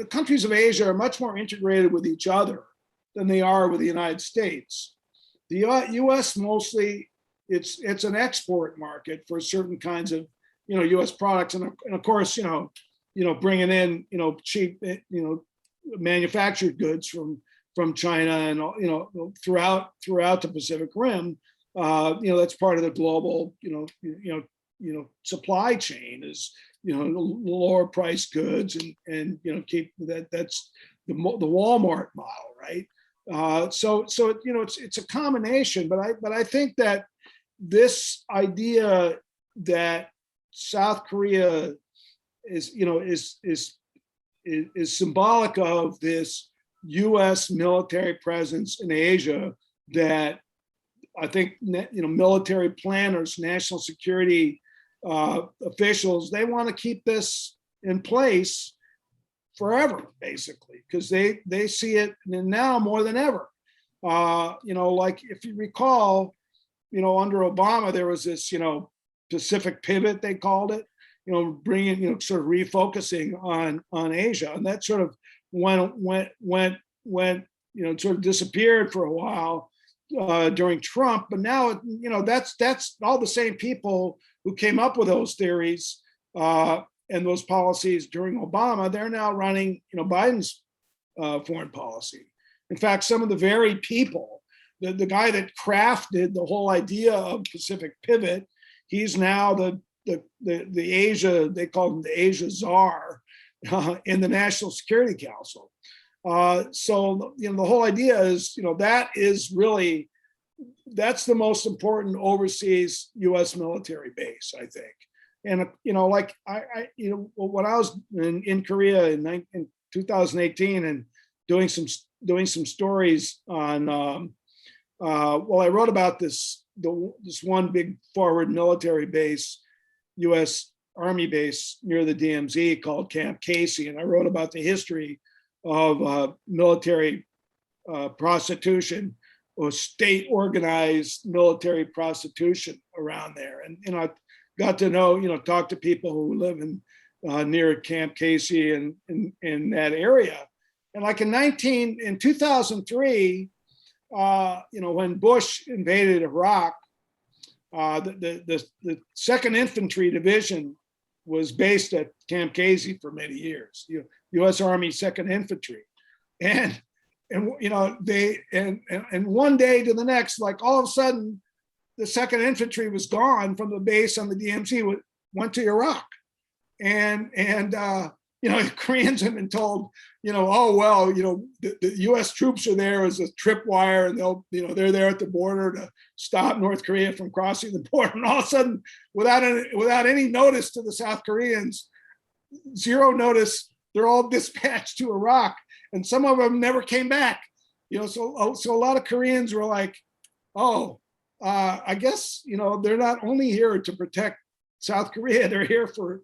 countries of Asia are much more integrated with each other than they are with the United States. The U.S. mostly it's an export market for certain kinds of U.S. products, and of course, bringing in cheap manufactured goods from China and throughout the Pacific Rim. That's part of the global supply chain, is lower price goods and keep that's the Walmart model, right? So it's a combination, but I think that this idea that South Korea is symbolic of this U.S. military presence in Asia, that I think military planners, national security officials, they want to keep this in place forever, basically, because they see it now more than ever. Like if you recall, under Obama, there was this Pacific pivot, they called it, bringing, sort of refocusing on Asia, and that sort of went, sort of disappeared for a while during Trump. But now, that's all the same people who came up with those theories and those policies during Obama. They're now running, Biden's foreign policy. In fact, some of the very people, the guy that crafted the whole idea of Pacific pivot, he's now the Asia, they call him the Asia czar in the National Security Council. So the whole idea is, that's the most important overseas U.S. military base, I think. And like when I was in Korea in 2018 and doing some stories on, I wrote about this one big forward military base, U.S. Army base near the DMZ called Camp Casey, and I wrote about the history of military prostitution, or state organized military prostitution around there. And I got to know, talk to people who live in near Camp Casey and in that area. And like in 2003, when Bush invaded Iraq, the Second Infantry Division was based at Camp Casey for many years, U.S. Army Second Infantry, and one day to the next, like all of a sudden, the Second Infantry was gone from the base on the DMZ, went to Iraq, and the Koreans have been told, oh well, the U.S. troops are there as a tripwire, and they're there at the border to stop North Korea from crossing the border, and all of a sudden, without any notice to the South Koreans, zero notice, they're all dispatched to Iraq, and some of them never came back. So a lot of Koreans were like, oh, I guess they're not only here to protect South Korea, they're here for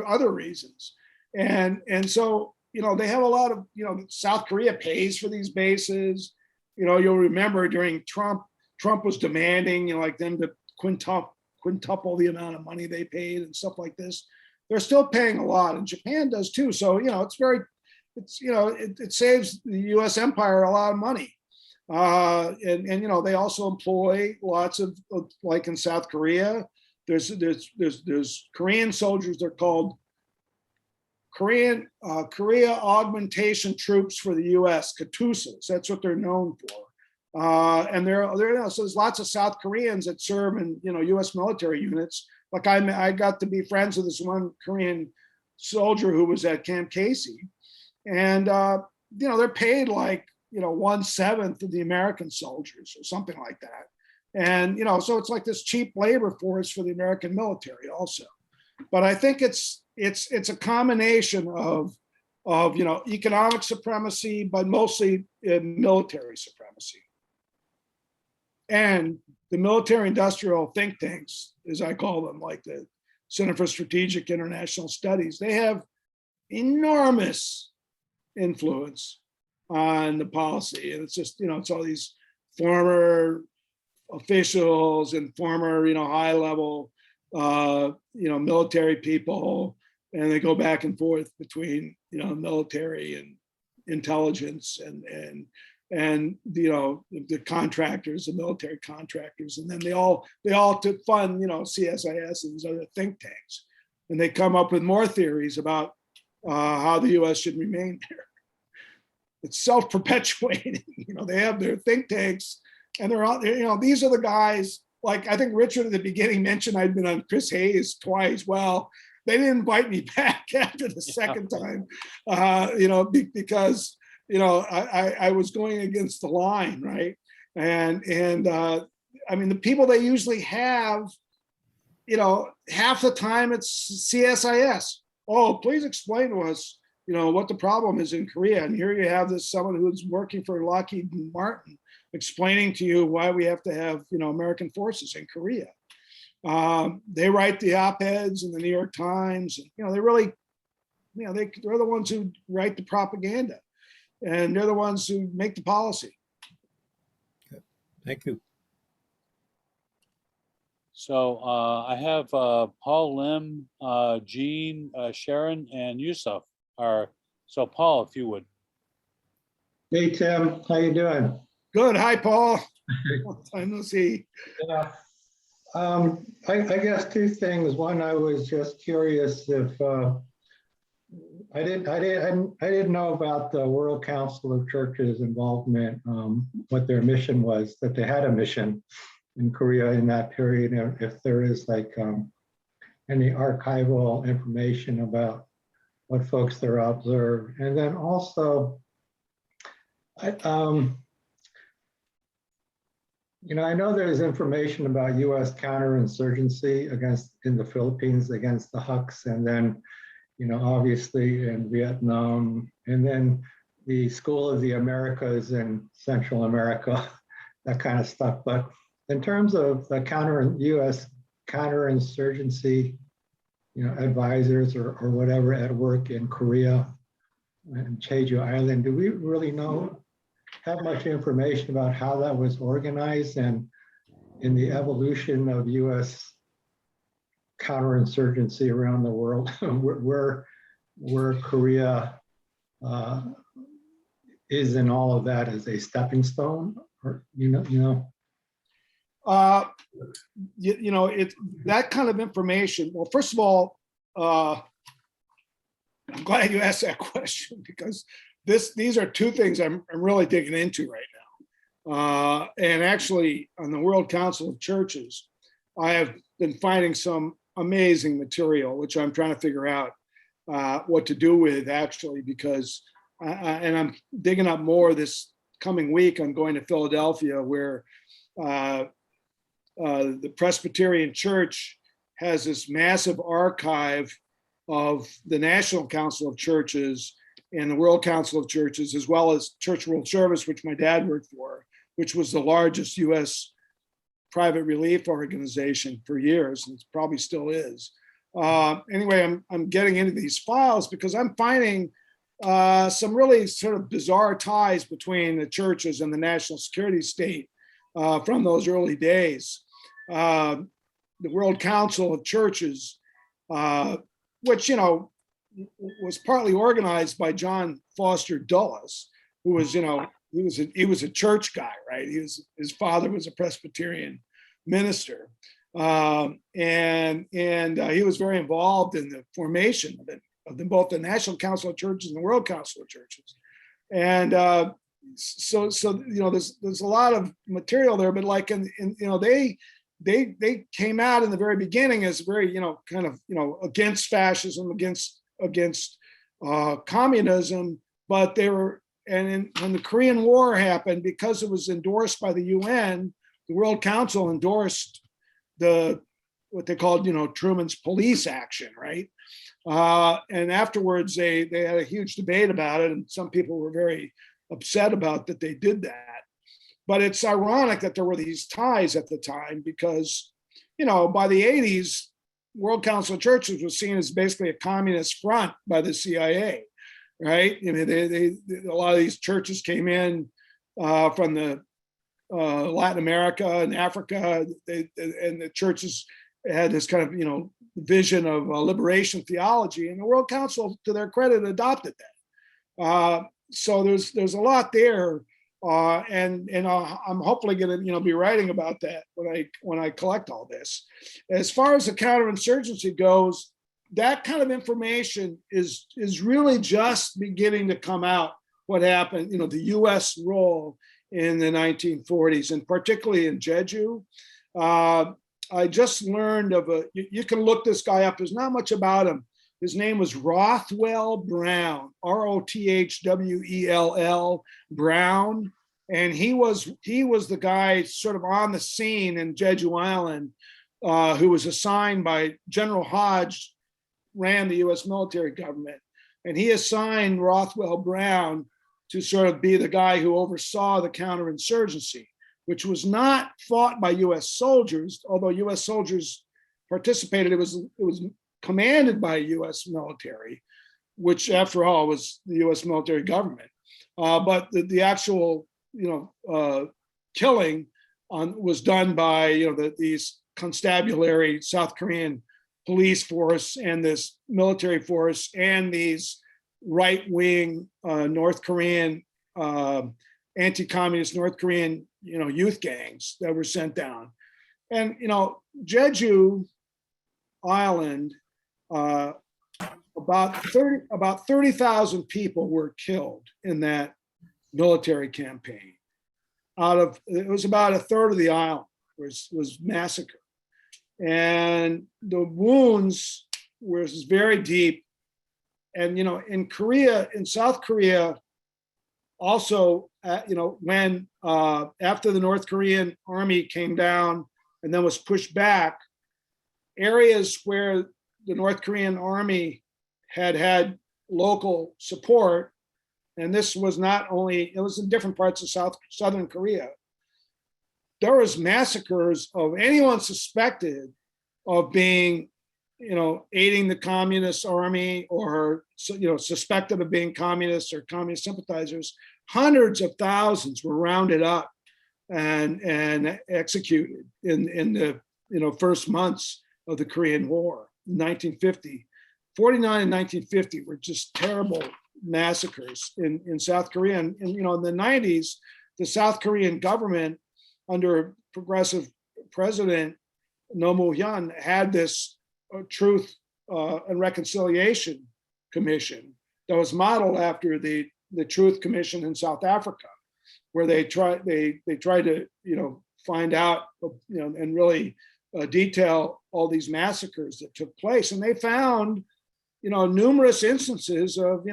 other reasons, and so they have a lot of South Korea pays for these bases. You'll remember during Trump was demanding like them to quintuple the amount of money they paid and stuff like this. They're still paying a lot, and Japan does too. So it saves the U.S. empire a lot of money. And they also employ lots of like in South Korea, there's Korean soldiers. They're called Korea Augmentation Troops for the U.S. KATUSAs. That's what they're known for. And so there's lots of South Koreans that serve in U.S. military units. Like I got to be friends with this one Korean soldier who was at Camp Casey, and they're paid like 1/7 of the American soldiers or something like that. And so it's like this cheap labor force for the American military also. But I think it's a combination of economic supremacy, but mostly military supremacy. And the military industrial think tanks, as I call them, like the Center for Strategic International Studies, they have enormous influence on the policy. And it's just, it's all these former officials and former, high level, military people, and they go back and forth between, military and intelligence and the contractors, the military contractors, and then they all to fund CSIS and these other think tanks, and they come up with more theories about how the U.S. should remain there. It's self-perpetuating. They have their think tanks, and they're all these are the guys. Like I think Richard at the beginning mentioned I'd been on Chris Hayes twice. Well, they didn't invite me back after the second time, because I was going against the line, right? And I mean, the people they usually have, half the time it's CSIS. Oh, please explain to us, what the problem is in Korea. And here you have someone who's working for Lockheed Martin explaining to you why we have to have, American forces in Korea. They write the op-eds in the New York Times. They really, they're the ones who write the propaganda. And they're the ones who make the policy. Thank you. So I have Paul Lim, Jean, Sharon, and Yusuf. So Paul, if you would. Hey Tim, how you doing? Good. Hi, Paul. Long time no see. Yeah. I guess two things. One, I was just curious if I didn't know about the World Council of Churches involvement, what their mission was, that they had a mission in Korea in that period, and if there is like any archival information about what folks there observed. And then also, I know there's information about U.S. counterinsurgency in the Philippines against the Huks, and then obviously in Vietnam, and then the School of the Americas in Central America, that kind of stuff. But in terms of the U.S. counterinsurgency, advisors or whatever at work in Korea and Jeju Island, do we really have much information about how that was organized and in the evolution of U.S. counterinsurgency around the world, where Korea is in all of that as a stepping stone, or It that kind of information. Well, first of all, I'm glad you asked that question, because these are two things I'm really digging into right now. And actually, on the World Council of Churches, I have been finding some amazing material, which I'm trying to figure out what to do with, actually, because and I'm digging up more this coming week. I'm going to Philadelphia, where the Presbyterian Church has this massive archive of the National Council of Churches and the World Council of Churches, as well as Church World Service, which my dad worked for, which was the largest U.S. private relief organization for years, and probably still is. Anyway, I'm getting into these files because I'm finding some really sort of bizarre ties between the churches and the national security state from those early days. The World Council of Churches, which, was partly organized by John Foster Dulles, who was, he was a church guy, right? His father was a Presbyterian minister. And he was very involved in the formation of both the National Council of Churches and the World Council of Churches. And so there's a lot of material there, but like they came out in the very beginning as very against fascism, against communism, but they were, when the Korean War happened, because it was endorsed by the UN, the World Council endorsed what they called Truman's police action, right? And afterwards they had a huge debate about it, and some people were very upset about that they did that. But it's ironic that there were these ties at the time, because by the 80s, World Council of Churches was seen as basically a communist front by the CIA, right? A lot of these churches came in from the Latin America and Africa, and the churches had this kind of vision of liberation theology, and the World Council, to their credit, adopted that. So there's a lot there, and I'm hopefully going to be writing about that when I collect all this. As far as the counterinsurgency goes, that kind of information is really just beginning to come out. What happened, the U.S. role in the 1940s, and particularly in Jeju. I just learned of you can look this guy up. There's not much about him. His name was Rothwell Brown, Rothwell Brown. And he was the guy sort of on the scene in Jeju Island, who was assigned by General Hodge, ran the US military government. And he assigned Rothwell Brown to sort of be the guy who oversaw the counterinsurgency, which was not fought by US soldiers, although US soldiers participated. It was commanded by US military, which after all was the US military government. But the actual killing was done by these constabulary South Korean police force and this military force and these right-wing North Korean anti-communist North Korean youth gangs that were sent down. And Jeju Island, about 30,000 people were killed in that military campaign. It was about a third of the island was massacred, and the wounds were very deep. And in South Korea, also, when after the North Korean army came down and then was pushed back, areas where the North Korean army had local support, and this was it was in different parts of southern Korea, there was massacres of anyone suspected of being aiding the communist army, or suspected of being communists or communist sympathizers. Hundreds of thousands were rounded up and executed in the first months of the Korean War, 1950. 49 and 1950 were just terrible massacres in South Korea. And in the 90s, the South Korean government under progressive president Roh Moo-hyun had this Truth and Reconciliation Commission that was modeled after the Truth Commission in South Africa, where they tried to find out and really detail all these massacres that took place, and they found numerous instances of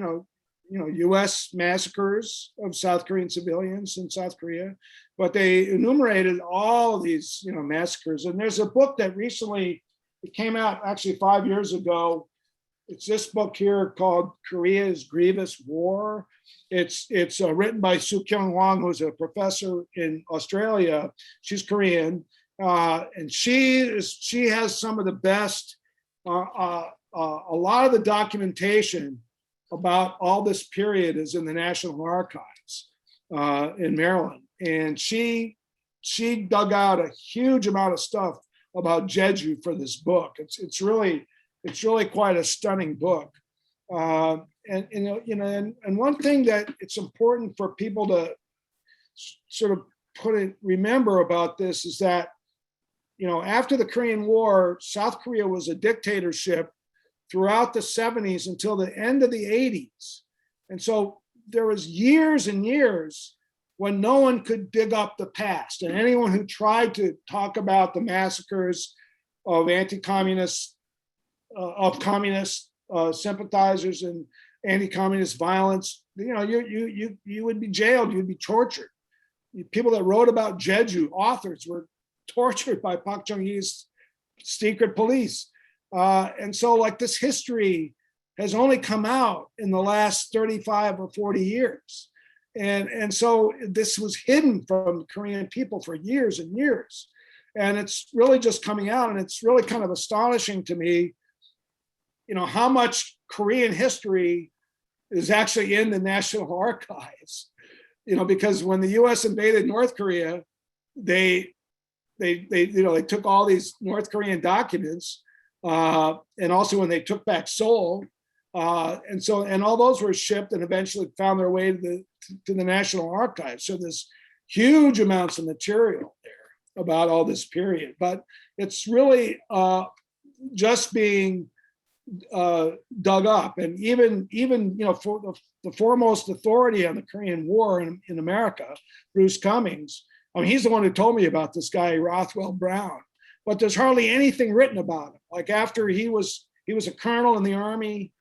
U.S. massacres of South Korean civilians in South Korea, but they enumerated all of these massacres. And there's a book that recently it came out actually 5 years ago. It's this book here called Korea's Grievous War. It's written by Soo Kyung Hwang, who's a professor in Australia. She's Korean, and she has some of the best. A lot of the documentation about all this period is in the National Archives in Maryland, and she dug out a huge amount of stuff about Jeju for this book. It's really quite a stunning book. And one thing that it's important for people to sort of remember about this is that, after the Korean War, South Korea was a dictatorship throughout the 70s until the end of the 80s. And so there was years and years when no one could dig up the past. And anyone who tried to talk about the massacres of anti-communist of communist sympathizers and anti-communist violence, you would be jailed, you'd be tortured. People that wrote about Jeju, authors, were tortured by Park Chung-hee's secret police. And so this history has only come out in the last 35 or 40 years. And so this was hidden from the Korean people for years and years. And it's really just coming out, and it's really kind of astonishing to me how much Korean history is actually in the National Archives, because when the U.S. invaded North Korea, they took all these North Korean documents, and also when they took back Seoul, and all those were shipped and eventually found their way to the National Archives. So there's huge amounts of material there about all this period, but it's really just being dug up. And even for the foremost authority on the Korean War in America, Bruce Cummings, he's the one who told me about this guy Rothwell Brown, but there's hardly anything written about him. After he was a colonel in the Army,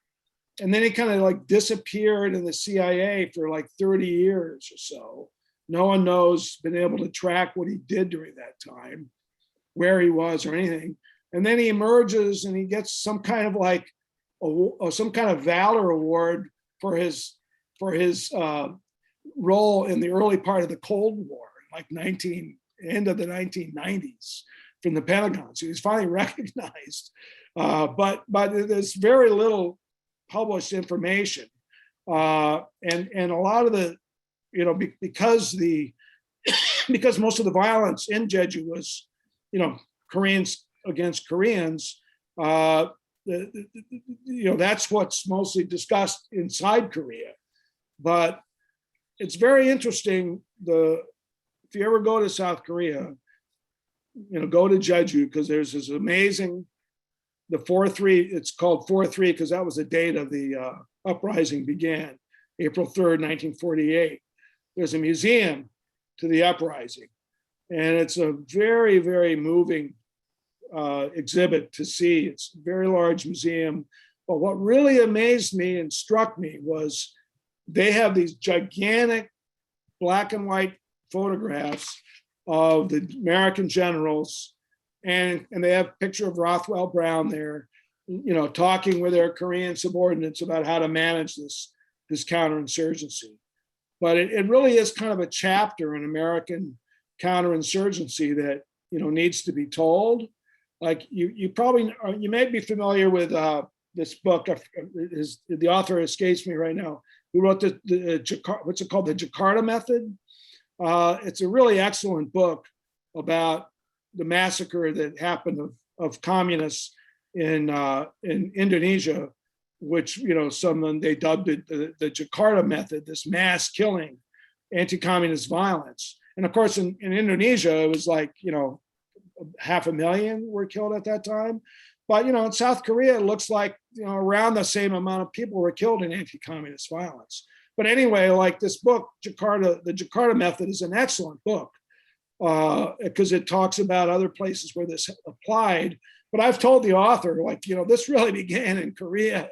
and then he kind of disappeared in the CIA for 30 years or so. No one knows, been able to track what he did during that time, where he was or anything. And then he emerges and he gets some kind of valor award for his role in the early part of the Cold War, end of the 1990s, from the Pentagon. So he's finally recognized, but there's very little published information, and a lot of the, because most of the violence in Jeju was, Koreans against Koreans, that's what's mostly discussed inside Korea. But it's very interesting. If you ever go to South Korea, go to Jeju, because there's this amazing, the 4-3, it's called 4-3 because that was the date of the uprising began, April 3rd, 1948. There's a museum to the uprising, and it's a very, very moving exhibit to see. It's a very large museum. But what really amazed me and struck me was they have these gigantic black and white photographs of the American generals, and they have a picture of Rothwell Brown there, talking with their Korean subordinates about how to manage this counterinsurgency. But it really is kind of a chapter in American counterinsurgency that needs to be told. You may be familiar with this book. The author escapes me right now. Who wrote what's it called, the Jakarta Method? It's a really excellent book about the massacre that happened of communists in Indonesia which, you know, they dubbed it the Jakarta Method, this mass killing, anti-communist violence. And of course, in Indonesia, it was like, you know, 500,000 were killed at that time. But, you know, in South Korea, it looks like, you know, around the same amount of people were killed in anti-communist violence. But anyway, like this book, the Jakarta Method is an excellent book because it talks about other places where this applied. But I've told the author, like, you know, this really began in Korea.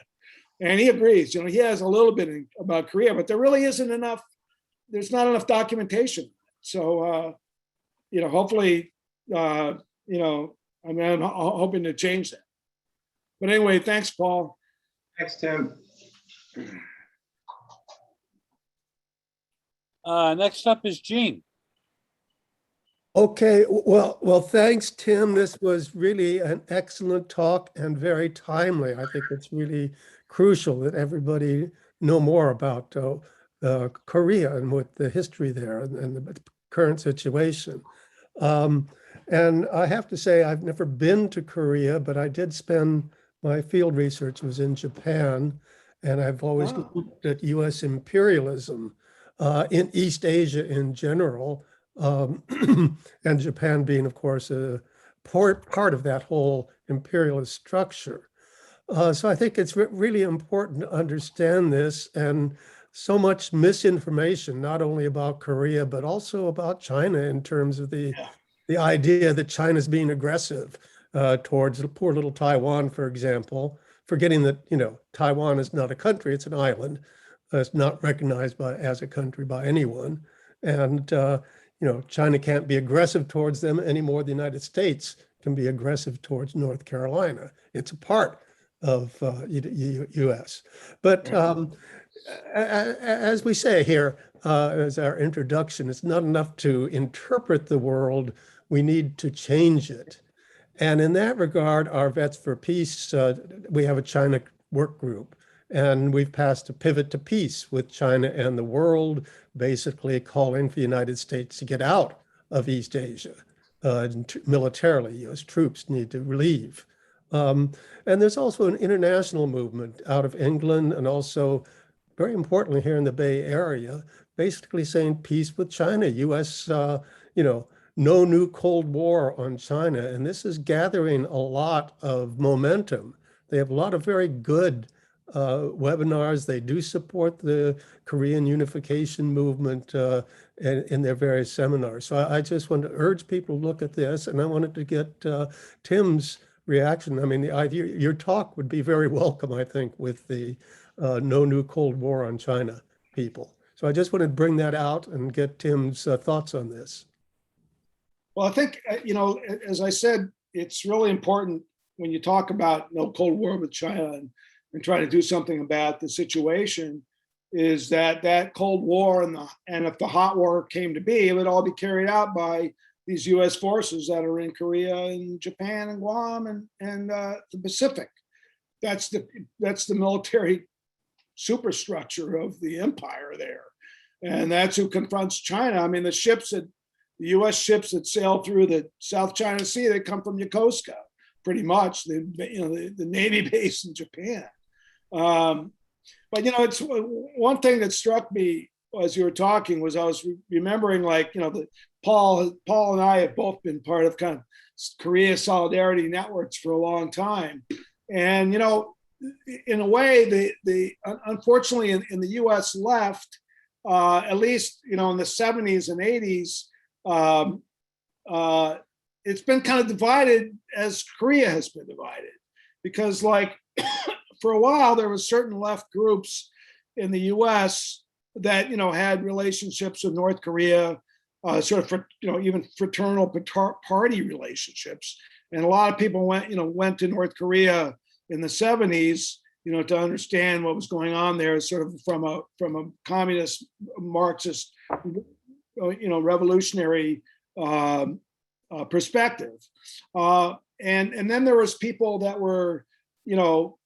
And he agrees, you know, he has a little bit about Korea, but there really isn't enough, there's not enough documentation. So, you know, hopefully, you know, I mean, I'm hoping to change that. But anyway, thanks, Paul. Thanks, Tim. Next up is Gene. Okay, well, thanks, Tim. This was really an excellent talk and very timely. I think it's really crucial that everybody know more about Korea and what the history there and the current situation. And I have to say, I've never been to Korea, but I did spend my field research was in Japan, and I've always looked at U.S. imperialism in East Asia in general. And Japan being, of course, a part of that whole imperialist structure. So I think it's really important to understand this, and so much misinformation, not only about Korea, but also about China in terms of the idea that China's being aggressive towards poor little Taiwan, for example, forgetting that, you know, Taiwan is not a country, it's an island. It's not recognized as a country by anyone. And you know, China can't be aggressive towards them any more than the United States can be aggressive towards North Carolina. It's a part of U.S. But as we say here, as our introduction, it's not enough to interpret the world. We need to change it. And in that regard, our Vets for Peace, we have a China work group. And we've passed a pivot to peace with China and the world, basically calling for the United States to get out of East Asia. Militarily, U.S. troops need to leave. And there's also an international movement out of England and also, very importantly, here in the Bay Area, basically saying peace with China. U.S., you know, no new Cold War on China. And this is gathering a lot of momentum. They have a lot of very good webinars. They do support the Korean unification movement in their various seminars. So I just want to urge people to look at this, and I wanted to get Tim's reaction. I mean, the idea, your talk would be very welcome, I think, with the no new Cold War on China people. So I just wanted to bring that out and get Tim's thoughts on this. Well, I think, you know, as I said, it's really important when you talk about no Cold War with China and try to do something about the situation, is that Cold War and if the hot war came to be, it would all be carried out by these U.S. forces that are in Korea and Japan and Guam and the Pacific. That's the military superstructure of the empire there, and that's who confronts China. I mean, the U.S. ships that sail through the South China Sea, they come from Yokosuka, pretty much. The Navy base in Japan. But, you know, it's one thing that struck me as you were talking was I was remembering, like, you know, Paul and I have both been part of kind of Korea solidarity networks for a long time. And, you know, in a way, unfortunately in the U.S. left, at least, you know, in the 70s and 80s, it's been kind of divided as Korea has been divided. Because, like, for a while, there was certain left groups in the U.S. that, you know, had relationships with North Korea, sort of, you know, even fraternal party relationships. And a lot of people went to North Korea in the 70s, you know, to understand what was going on there, sort of from a communist, Marxist, you know, revolutionary perspective. And then there was people that were, you know,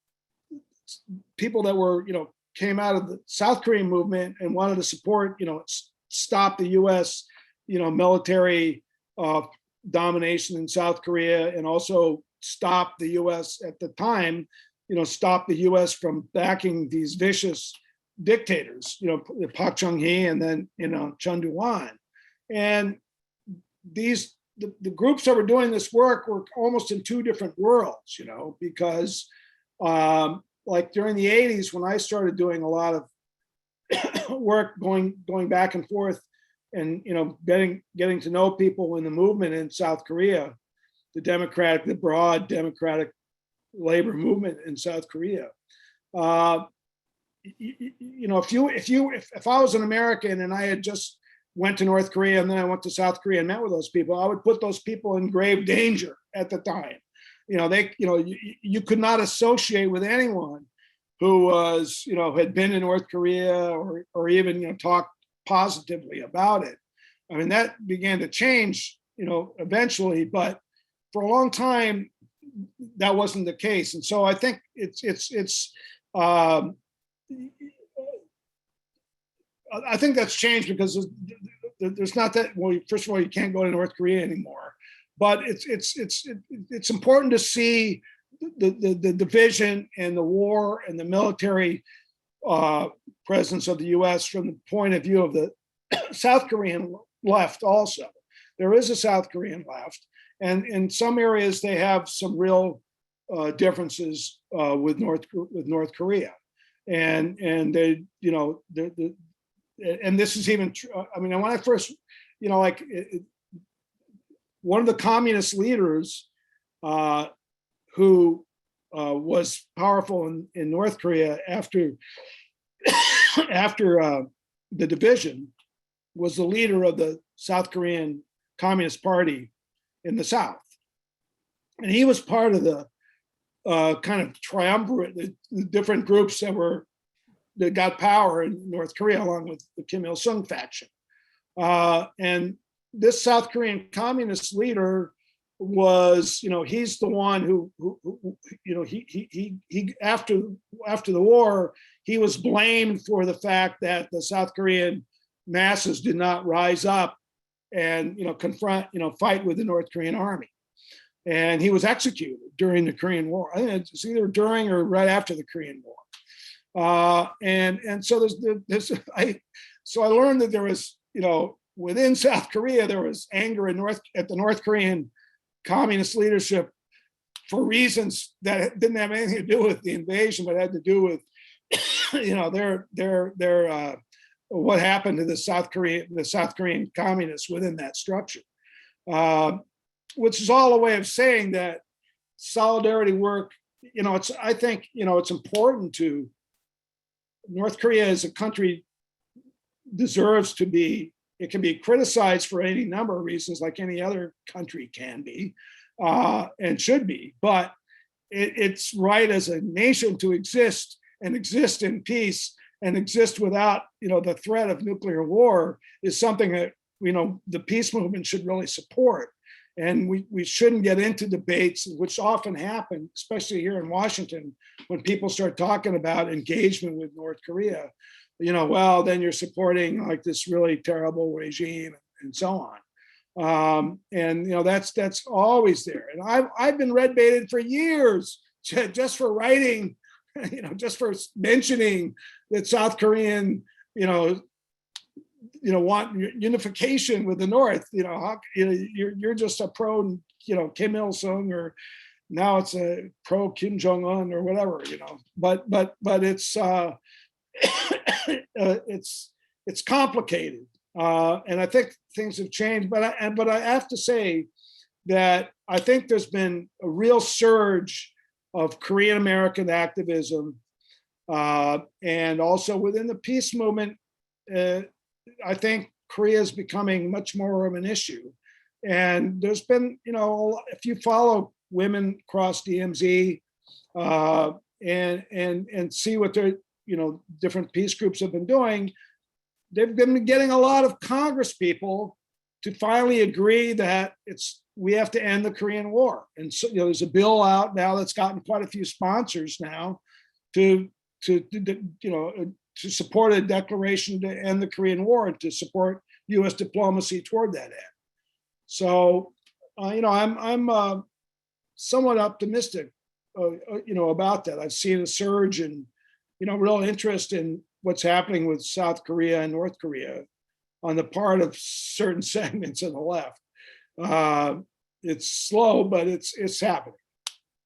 came out of the South Korean movement and wanted to support, you know, stop the U.S., you know, military domination in South Korea, and also stop the U.S. at the time stop the U.S. from backing these vicious dictators, Park Chung-hee and then, Chun Doo-hwan. And the groups that were doing this work were almost in two different worlds, because like during the 80s, when I started doing a lot of work going back and forth and, getting to know people in the movement in South Korea, the broad democratic labor movement in South Korea. If I was an American and I had just went to North Korea and then I went to South Korea and met with those people, I would put those people in grave danger at the time. You could not associate with anyone who was, had been in North Korea or even, talked positively about it. I mean, that began to change, eventually, but for a long time, that wasn't the case. And so I think I think that's changed because there's not that, well, first of all, you can't go to North Korea anymore, but it's important to see the division and the war and the military presence of the U.S. from the point of view of the South Korean left also. There is a South Korean left, and in some areas they have some real differences with North Korea, and they, and this is even true. I mean, when I first, one of the communist leaders who was powerful in North Korea after the division was the leader of the South Korean Communist Party in the South. And he was part of the kind of triumvirate, the different groups that got power in North Korea, along with the Kim Il-sung faction. And this South Korean communist leader was, he's the one who he after the war, he was blamed for the fact that the South Korean masses did not rise up and, fight with the North Korean army. And he was executed during the Korean War. I think it's either during or right after the Korean War. And so I learned that there was, within South Korea, there was anger at the North Korean communist leadership for reasons that didn't have anything to do with the invasion, but had to do with, their what happened to the South Korean communists within that structure, which is all a way of saying that solidarity work. I think it's important to. North Korea as a country deserves to be. It can be criticized for any number of reasons, like any other country can be, and should be. But it's right as a nation to exist and exist in peace and exist without, the threat of nuclear war is something that, the peace movement should really support. And we shouldn't get into debates, which often happen, especially here in Washington, when people start talking about engagement with North Korea. Well, then you're supporting like this really terrible regime and so on. And that's always there. And I've been red baited for years just for writing, just for mentioning that South Korean, want unification with the North. You're just a pro, Kim Il-sung, or now it's a pro Kim Jong-un or whatever. But it's it's complicated, and I think things have changed. But I have to say that I think there's been a real surge of Korean American activism, and also within the peace movement. I think Korea is becoming much more of an issue, and there's been, if you follow women across DMZ, and see what their, different peace groups have been doing, they've been getting a lot of Congress people to finally agree that we have to end the Korean War. And so, there's a bill out now that's gotten quite a few sponsors now to support a declaration to end the Korean War and to support U.S. diplomacy toward that end. So, I'm somewhat optimistic about that. I've seen a surge in, real interest in what's happening with South Korea and North Korea on the part of certain segments of the left. It's slow, but it's happening.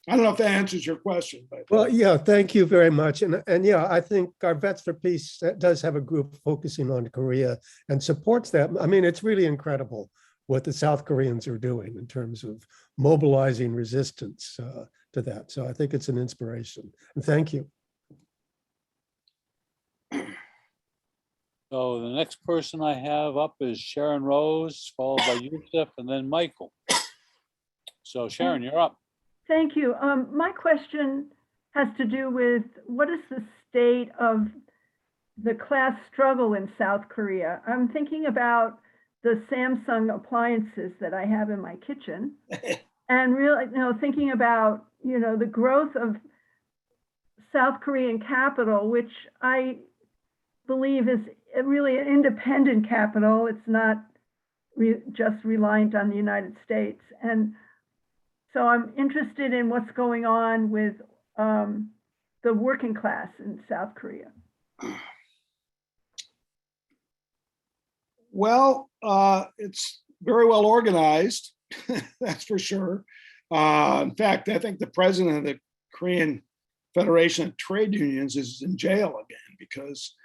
I don't know if that answers your question, but Well, yeah, thank you very much. And yeah, I think our Vets for Peace does have a group focusing on Korea and supports that. I mean, it's really incredible what the South Koreans are doing in terms of mobilizing resistance to that. So I think it's an inspiration. And thank you. So the next person I have up is Sharon Rose, followed by Yusuf, and then Michael. So Sharon, you're up. Thank you. My question has to do with what is the state of the class struggle in South Korea? I'm thinking about the Samsung appliances that I have in my kitchen and really, thinking about, the growth of South Korean capital, which I believe is really an independent capital. It's not just reliant on the United States. And so I'm interested in what's going on with the working class in South Korea. Well, it's very well organized, that's for sure. In fact, I think the president of the Korean Federation of Trade Unions is in jail again because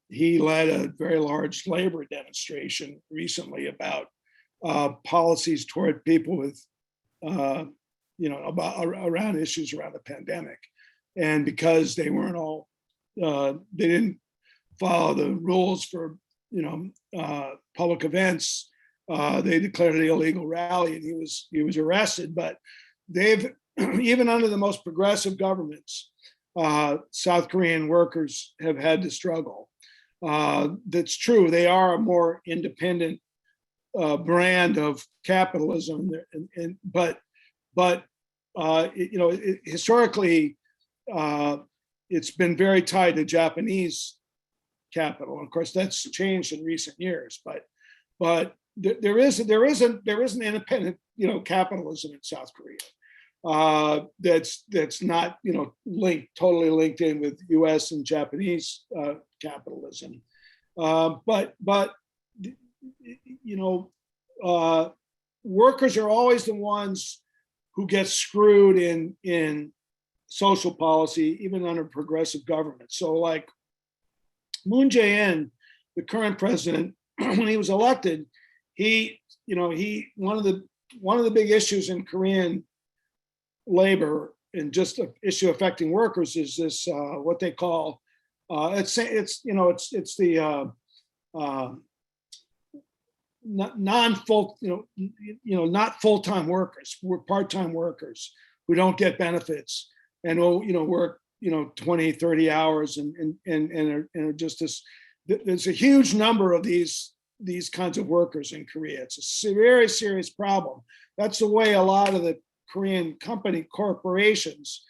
he led a very large labor demonstration recently about policies toward people with, around issues around the pandemic. And because they weren't all, they didn't follow the rules for, public events, they declared an illegal rally and he was arrested. But they've, even under the most progressive governments, South Korean workers have had to struggle. That's true. They are a more independent brand of capitalism, but historically, it's been very tied to Japanese capital. Of course, that's changed in recent years. But there is an independent capitalism in South Korea that's not totally linked in with U.S. and Japanese capitalism. But workers are always the ones who get screwed in social policy, even under progressive government. So like Moon Jae-in, the current president, when he was elected, one of the big issues in Korean labor and just an issue affecting workers is this what they call it's the not full-time workers, we're part-time workers who don't get benefits and will work 20, 30 hours and are just this. There's a huge number of these kinds of workers in Korea. It's a very serious problem. That's the way a lot of the Korean corporations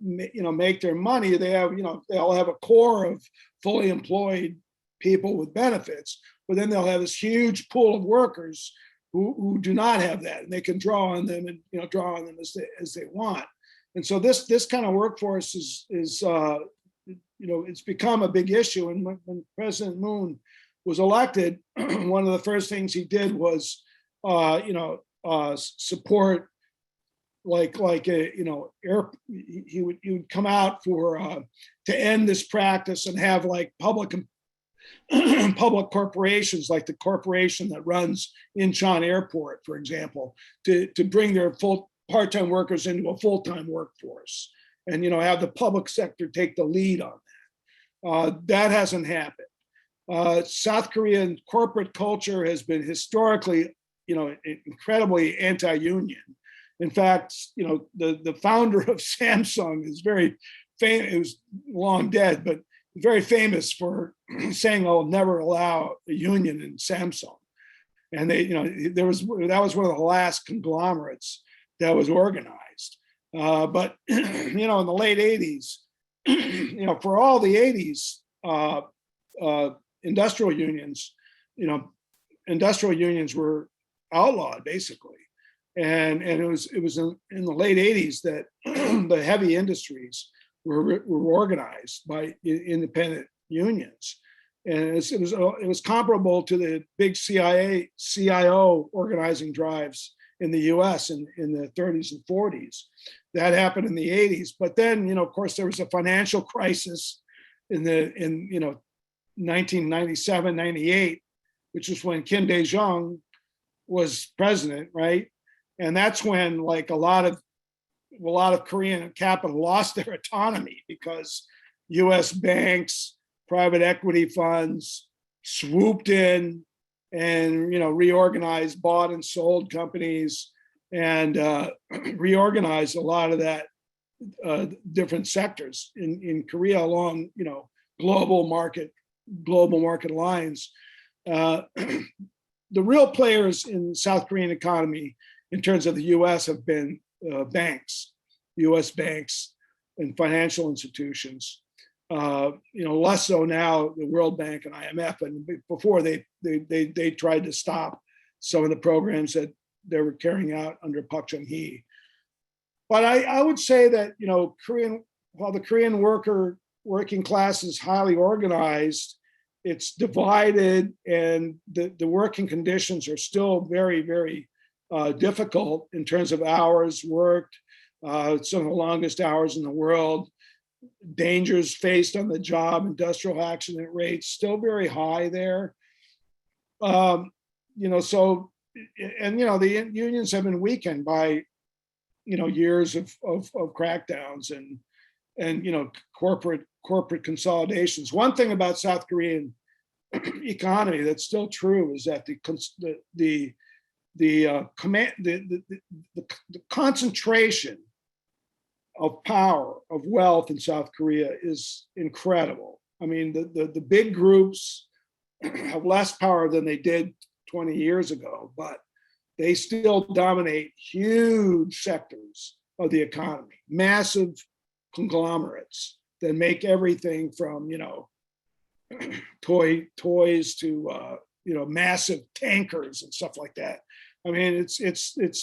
make their money. They have they all have a core of fully employed people with benefits, but then they'll have this huge pool of workers who do not have that, and they can draw on them and as they want. And so this kind of workforce is it's become a big issue. And when President Moon was elected, one of the first things he did was support he would come out for to end this practice and have like public corporations like the corporation that runs Incheon Airport, for example, to bring their full part-time workers into a full-time workforce and have the public sector take the lead on that. That hasn't happened. South Korean corporate culture has been historically incredibly anti-union. In fact, the founder of Samsung is very famous. It was long dead, but very famous for saying, "I'll never allow a union in Samsung." And that was one of the last conglomerates that was organized. But in the late 80s, for all the 80s, industrial unions were outlawed basically. and it was in the late 80s that the heavy industries were organized by independent unions, and it was comparable to the big CIO organizing drives in the U.S. in the 30s and 40s. That happened in the 80s, but then of course there was a financial crisis in 1997, 98, which was when Kim Dae-jung was president, right? And that's when like a lot of Korean capital lost their autonomy because U.S. banks, private equity funds swooped in and reorganized, bought and sold companies, and reorganized a lot of that different sectors in Korea along global market lines. The real players in the South Korean economy in terms of the U.S. have been banks, U.S. banks and financial institutions. Less so now the World Bank and IMF, and before they tried to stop some of the programs that they were carrying out under Park Chung-hee. But I would say that while the Korean working class is highly organized, it's divided, and the working conditions are still very, very difficult in terms of hours worked, some of the longest hours in the world. Dangers faced on the job, industrial accident rates still very high there. The unions have been weakened by years of crackdowns and corporate consolidations. One thing about South Korean economy that's still true is that the concentration of power, of wealth in South Korea is incredible. I mean, the big groups have less power than they did 20 years ago, but they still dominate huge sectors of the economy, massive conglomerates that make everything from toys to massive tankers and stuff like that. I mean,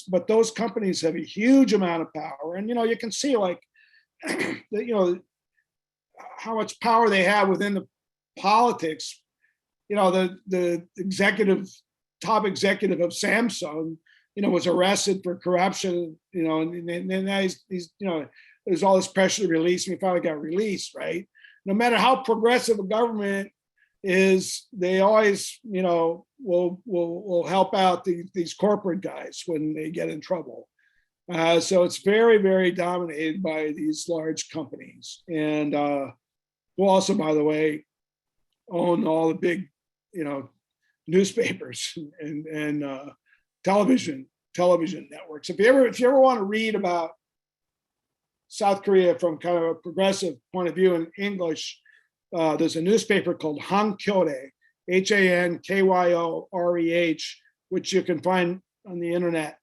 but those companies have a huge amount of power, and you can see like how much power they have within the politics. The top executive of Samsung, was arrested for corruption, and now he's there's all this pressure to release him. He finally got released, right? No matter how progressive a government is, they always, will help out these corporate guys when they get in trouble. So it's very, very dominated by these large companies, and who also, by the way, own all the big, newspapers and television networks. If you ever want to read about South Korea from kind of a progressive point of view in English, there's a newspaper called Hankyore, Hankyore, which you can find on the internet.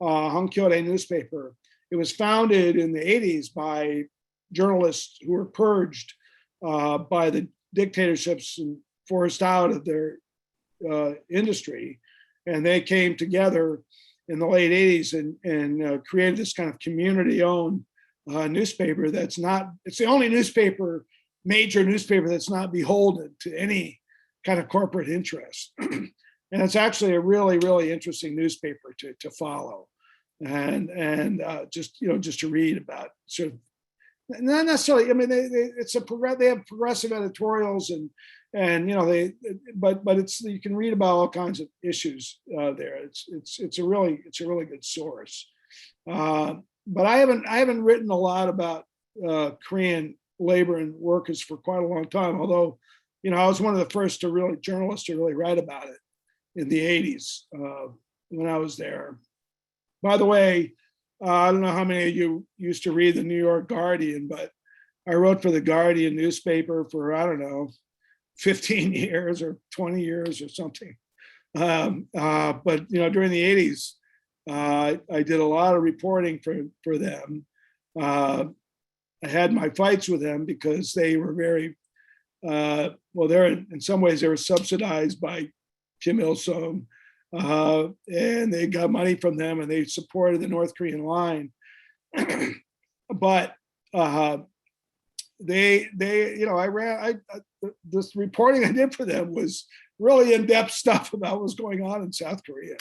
Hankyore newspaper. It was founded in the 80s by journalists who were purged by the dictatorships and forced out of their industry, and they came together in the late 80s and created this kind of community-owned newspaper. It's the only major newspaper that's not beholden to any kind of corporate interest. And it's actually a really, really interesting newspaper to follow, and just to read about, sort of, not necessarily. I mean, they have progressive editorials but you can read about all kinds of issues there. It's a really good source. But I haven't written a lot about Korean labor and workers for quite a long time. Although, I was one of the first journalists to really write about it in the 80s when I was there. By the way, I don't know how many of you used to read the New York Guardian, but I wrote for the Guardian newspaper for, I don't know, 15 years or 20 years or something. But during the 80s, I did a lot of reporting for them. I had my fights with them because they were very, in some ways they were subsidized by Kim Il-sung. and they got money from them, and they supported the North Korean line. But they, this reporting I did for them was really in-depth stuff about what was going on in South Korea.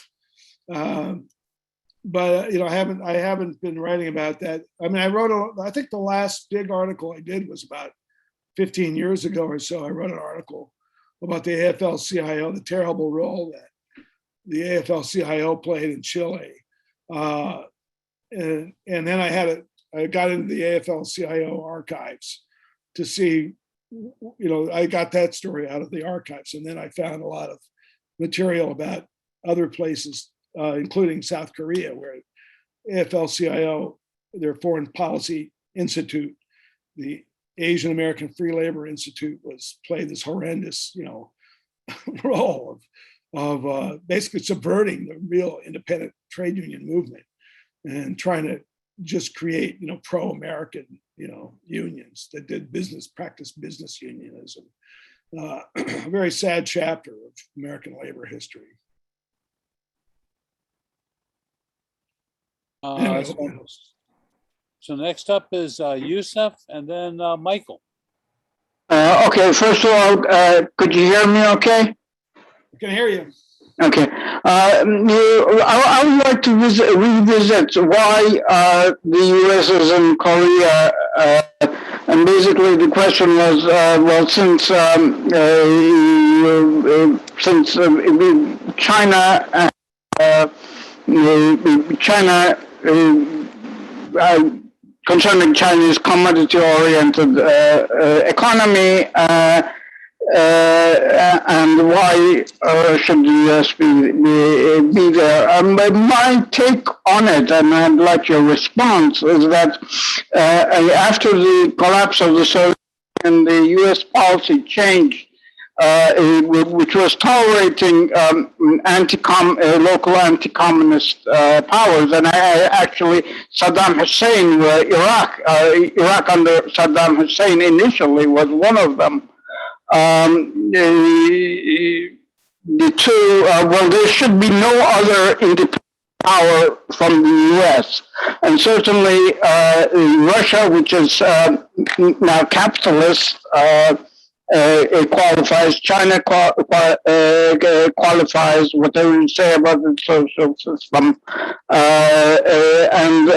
But I haven't been writing about that. I mean, I think the last big article I did was about 15 years ago or so. I wrote an article about the AFL-CIO, the terrible role that the AFL-CIO played in Chile. And then I got into the AFL-CIO archives to see, I got that story out of the archives. And then I found a lot of material about other places, including South Korea, where AFL-CIO, their Foreign Policy Institute, the Asian American Free Labor Institute, played this horrendous, role of basically subverting the real independent trade union movement and trying to just create, pro-American, unions that did practice business unionism. A very sad chapter of American labor history. So next up is Yusuf, and then Michael. Okay, first of all, could you hear me okay? I can hear you. Okay. I would like to revisit why the U.S. is in Korea. And basically the question was, well, since concerning Chinese commodity-oriented economy, and why should the U.S. be there? My take on it, and I'd like your response, is that after the collapse of the Soviet Union, the U.S. policy changed, which was tolerating local anti-communist powers. And actually, Saddam Hussein, Iraq under Saddam Hussein initially was one of them. The two, well, there should be no other independent power from the U.S. And certainly Russia, which is now capitalist, qualifies. China qualifies, whatever you say about the social system, and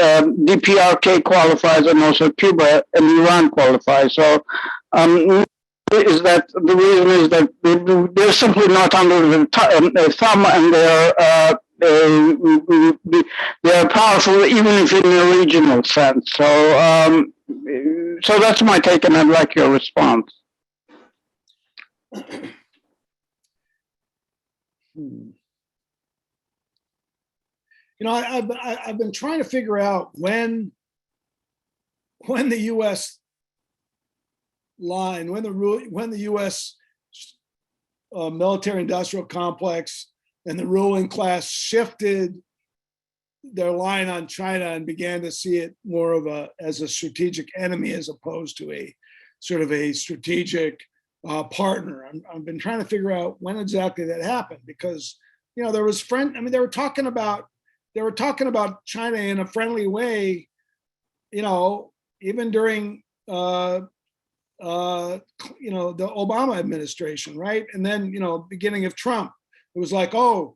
DPRK qualifies, and also Cuba and Iran qualify. So is that the reason is that they're simply not under the thumb, and they're powerful even if in a regional sense. So so that's my take, and I'd like your response. I've been trying to figure out when the U.S. line, when the U.S. military-industrial complex and the ruling class shifted their line on China and began to see it more as a strategic enemy as opposed to a sort of a strategic partner. I've been trying to figure out when exactly that happened, because there was they were talking about China in a friendly way, even during the Obama administration, right? And then beginning of Trump, it was like, oh,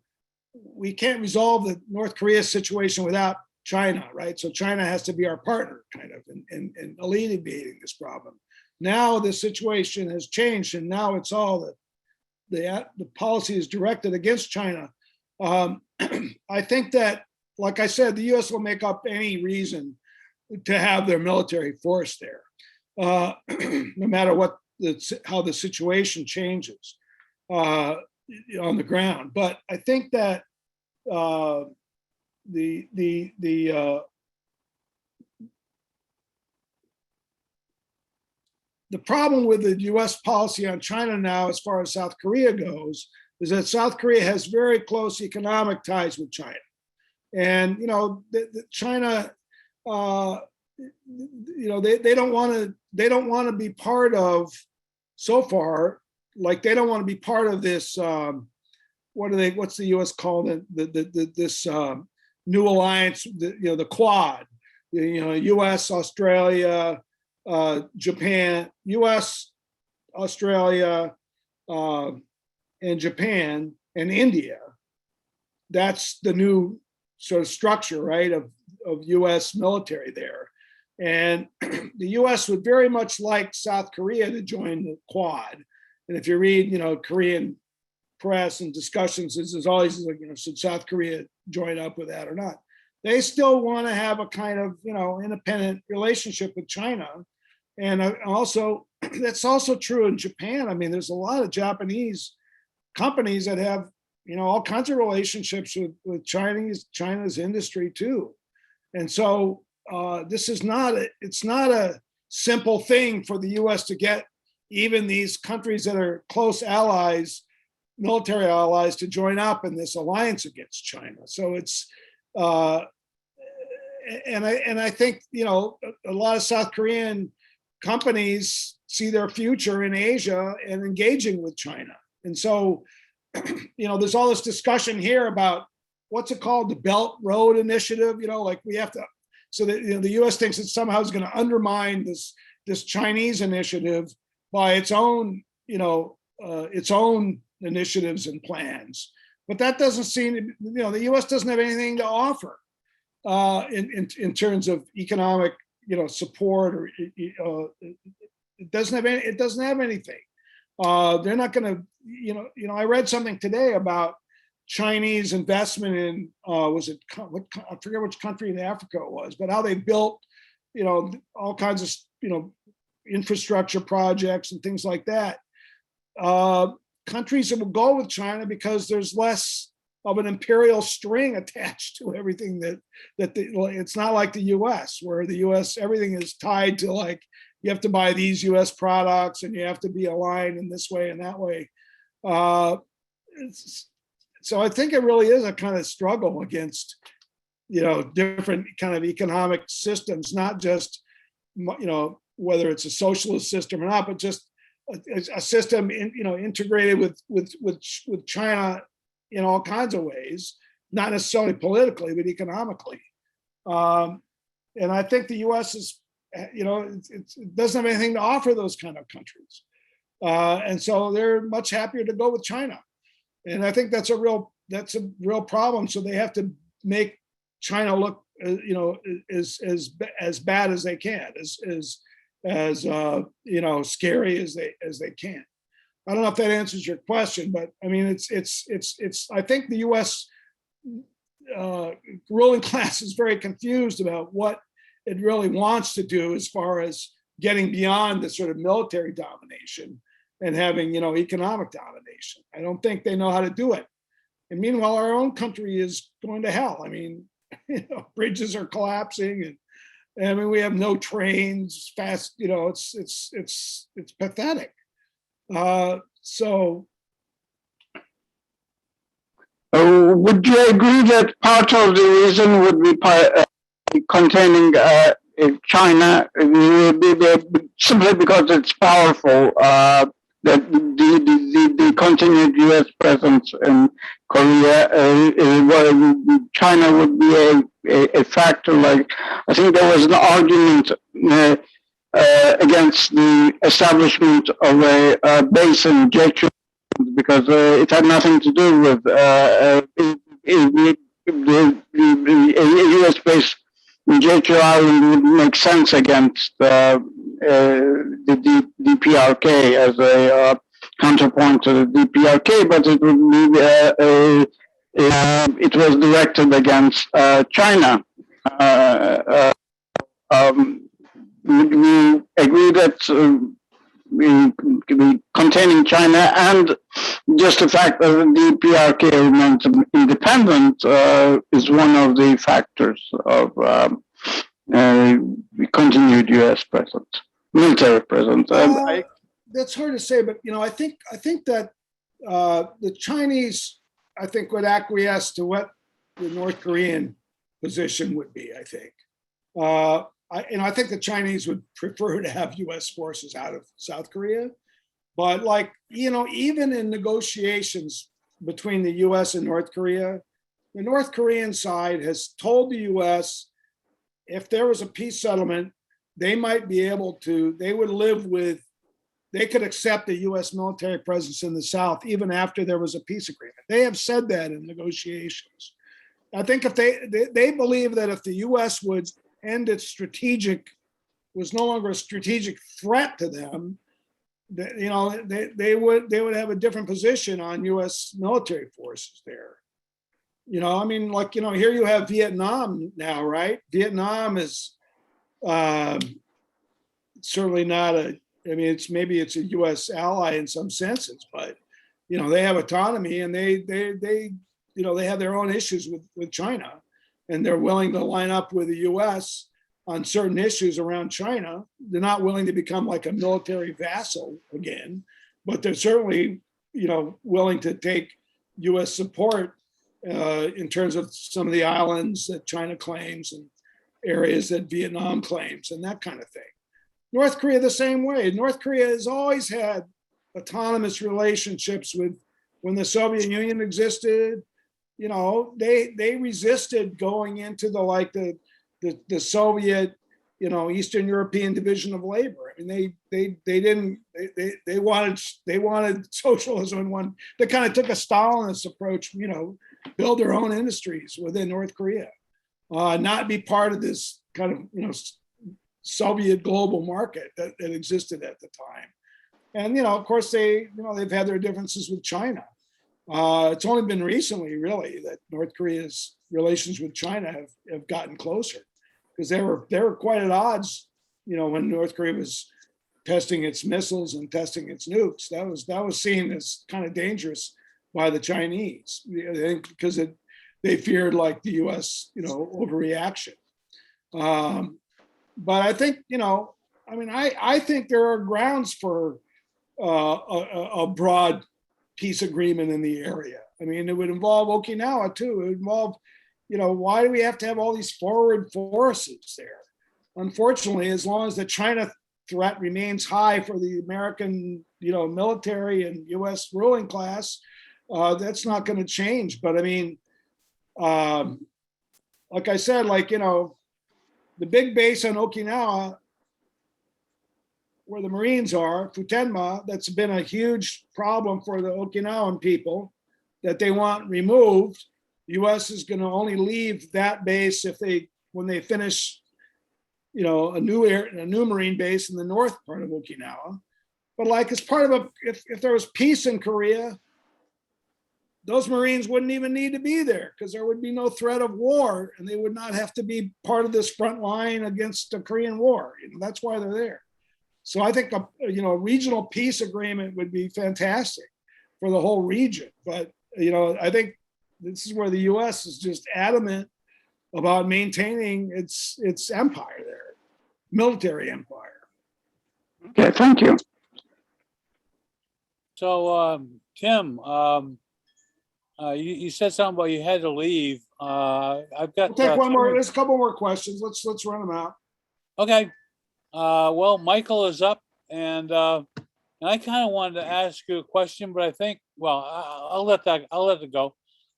we can't resolve the North Korea situation without China, right? So China has to be our partner, kind of, in alleviating this problem. Now the situation has changed, and now it's all the policy is directed against China. I think that, like I said, the U.S. will make up any reason to have their military force there, no matter how the situation changes on the ground. But I think that the problem with the U.S. policy on China now, as far as South Korea goes, is that South Korea has very close economic ties with China, and China, they don't want to be part of. So far, like they don't want to be part of this what's the U.S. called this new alliance, the Quad, U.S., Australia, Japan, U.S., Australia, and Japan and India. That's the new sort of structure, right, of U.S. military there. And the U.S. would very much like South Korea to join the Quad. And if you read, Korean press and discussions, there's always like, should South Korea join up with that or not? They still want to have a kind of, independent relationship with China. And also, that's also true in Japan. I mean, there's a lot of Japanese companies that have, all kinds of relationships with China's industry too. And so this is it's not a simple thing for the U.S. to get even these countries that are close allies, military allies, to join up in this alliance against China. So it's, and I think, a lot of South Korean companies see their future in Asia and engaging with China. And so, there's all this discussion here about what's it called, the Belt Road Initiative, like we have to, so that the U.S. thinks it somehow is going to undermine this Chinese initiative by its own initiatives and plans. But that doesn't seem to, the U.S. doesn't have anything to offer in terms of economic, support, or it doesn't have anything. They're not going to, I read something today about Chinese investment in, I forget which country in Africa it was, but how they built, all kinds of, infrastructure projects and things like that. Countries that will go with China because there's less of an imperial string attached to everything it's not like the US, where the US, everything is tied to, like, you have to buy these US products and you have to be aligned in this way and that way. So I think it really is a kind of struggle against, different kind of economic systems, not just, whether it's a socialist system or not, but just a system, integrated with China in all kinds of ways, not necessarily politically, but economically. And I think the U.S. is, it doesn't have anything to offer those kind of countries. And so they're much happier to go with China. And I think that's a real problem. So they have to make China look, as bad as they can, as scary as they can. I don't know if that answers your question, but I mean, it's. I think the U.S. Ruling class is very confused about what it really wants to do as far as getting beyond the sort of military domination and having, economic domination. I don't think they know how to do it. And meanwhile, our own country is going to hell. I mean, bridges are collapsing, and I mean, we have no trains fast. It's pathetic. So. Would you agree that part of the reason would be containing China simply because it's powerful? That the continued U.S. presence in Korea, China would be a factor. Like, I think there was an argument against the establishment of a base in Jeju, because it had nothing to do with the U.S. base in Jeju Island would make sense against the DPRK as a counterpoint to the DPRK, but it would be it was directed against China. Would we agree that containing China and just the fact that the DPRK remains independent is one of the factors of continued U.S. presence, military presence? That's hard to say, but I think that the Chinese, I think, would acquiesce to what the North Korean position would be. I think. I think the Chinese would prefer to have U.S. forces out of South Korea, but even in negotiations between the US and North Korea, the North Korean side has told the US if there was a peace settlement, they might be able to, they would live with, they could accept a US military presence in the South even after there was a peace agreement. They have said that in negotiations. I think if they believe that if the US would end its strategic, was no longer a strategic threat to them, you know, they would have a different position on US military forces there. You know, I mean, like, you know, here you have Vietnam now, right? Vietnam is certainly not a, I mean, maybe it's a US ally in some senses, but, you know, they have autonomy and they you know, they have their own issues with China, and they're willing to line up with the US on certain issues around China. They're not willing to become like a military vassal again, but they're certainly, you know, willing to take US support in terms of some of the islands that China claims and areas that Vietnam claims and that kind of thing. North Korea the same way. North Korea has always had autonomous relationships with, when the Soviet Union existed, you know, they resisted going into the Soviet, you know, Eastern European division of labor. I mean, they wanted socialism in one. They kind of took a Stalinist approach, you know, build their own industries within North Korea, not be part of this kind of, you know, Soviet global market that existed at the time. And, you know, of course, they've had their differences with China. It's only been recently, really, that North Korea's relations with China have gotten closer, because they were quite at odds, you know, when North Korea was testing its missiles and testing its nukes. That was seen as kind of dangerous by the Chinese, because they feared like the U.S., you know, overreaction. But I think, you know, I mean, I think there are grounds for a broad peace agreement in the area. I mean, it would involve Okinawa too. It would involve, you know, why do we have to have all these forward forces there? Unfortunately, as long as the China threat remains high for the American, you know, military and US ruling class, that's not going to change. But I mean, like I said, like, you know, the big base on Okinawa, where the Marines are, Futenma, that's been a huge problem for the Okinawan people that they want removed. The US is going to only leave that base when they finish, you know, a new Marine base in the north part of Okinawa. But like, as part of if there was peace in Korea, those Marines wouldn't even need to be there, because there would be no threat of war, and they would not have to be part of this front line against the Korean War. You know, that's why they're there. So I think a regional peace agreement would be fantastic for the whole region. But, you know, I think this is where the US is just adamant about maintaining its empire there, military empire. Okay, thank you. So, Tim, you said something about you had to leave. I've got. We'll take one more. There's a couple more questions. Let's run them out. Okay. Well, Michael is up, and I kind of wanted to ask you a question, but I think, well, I'll let it go.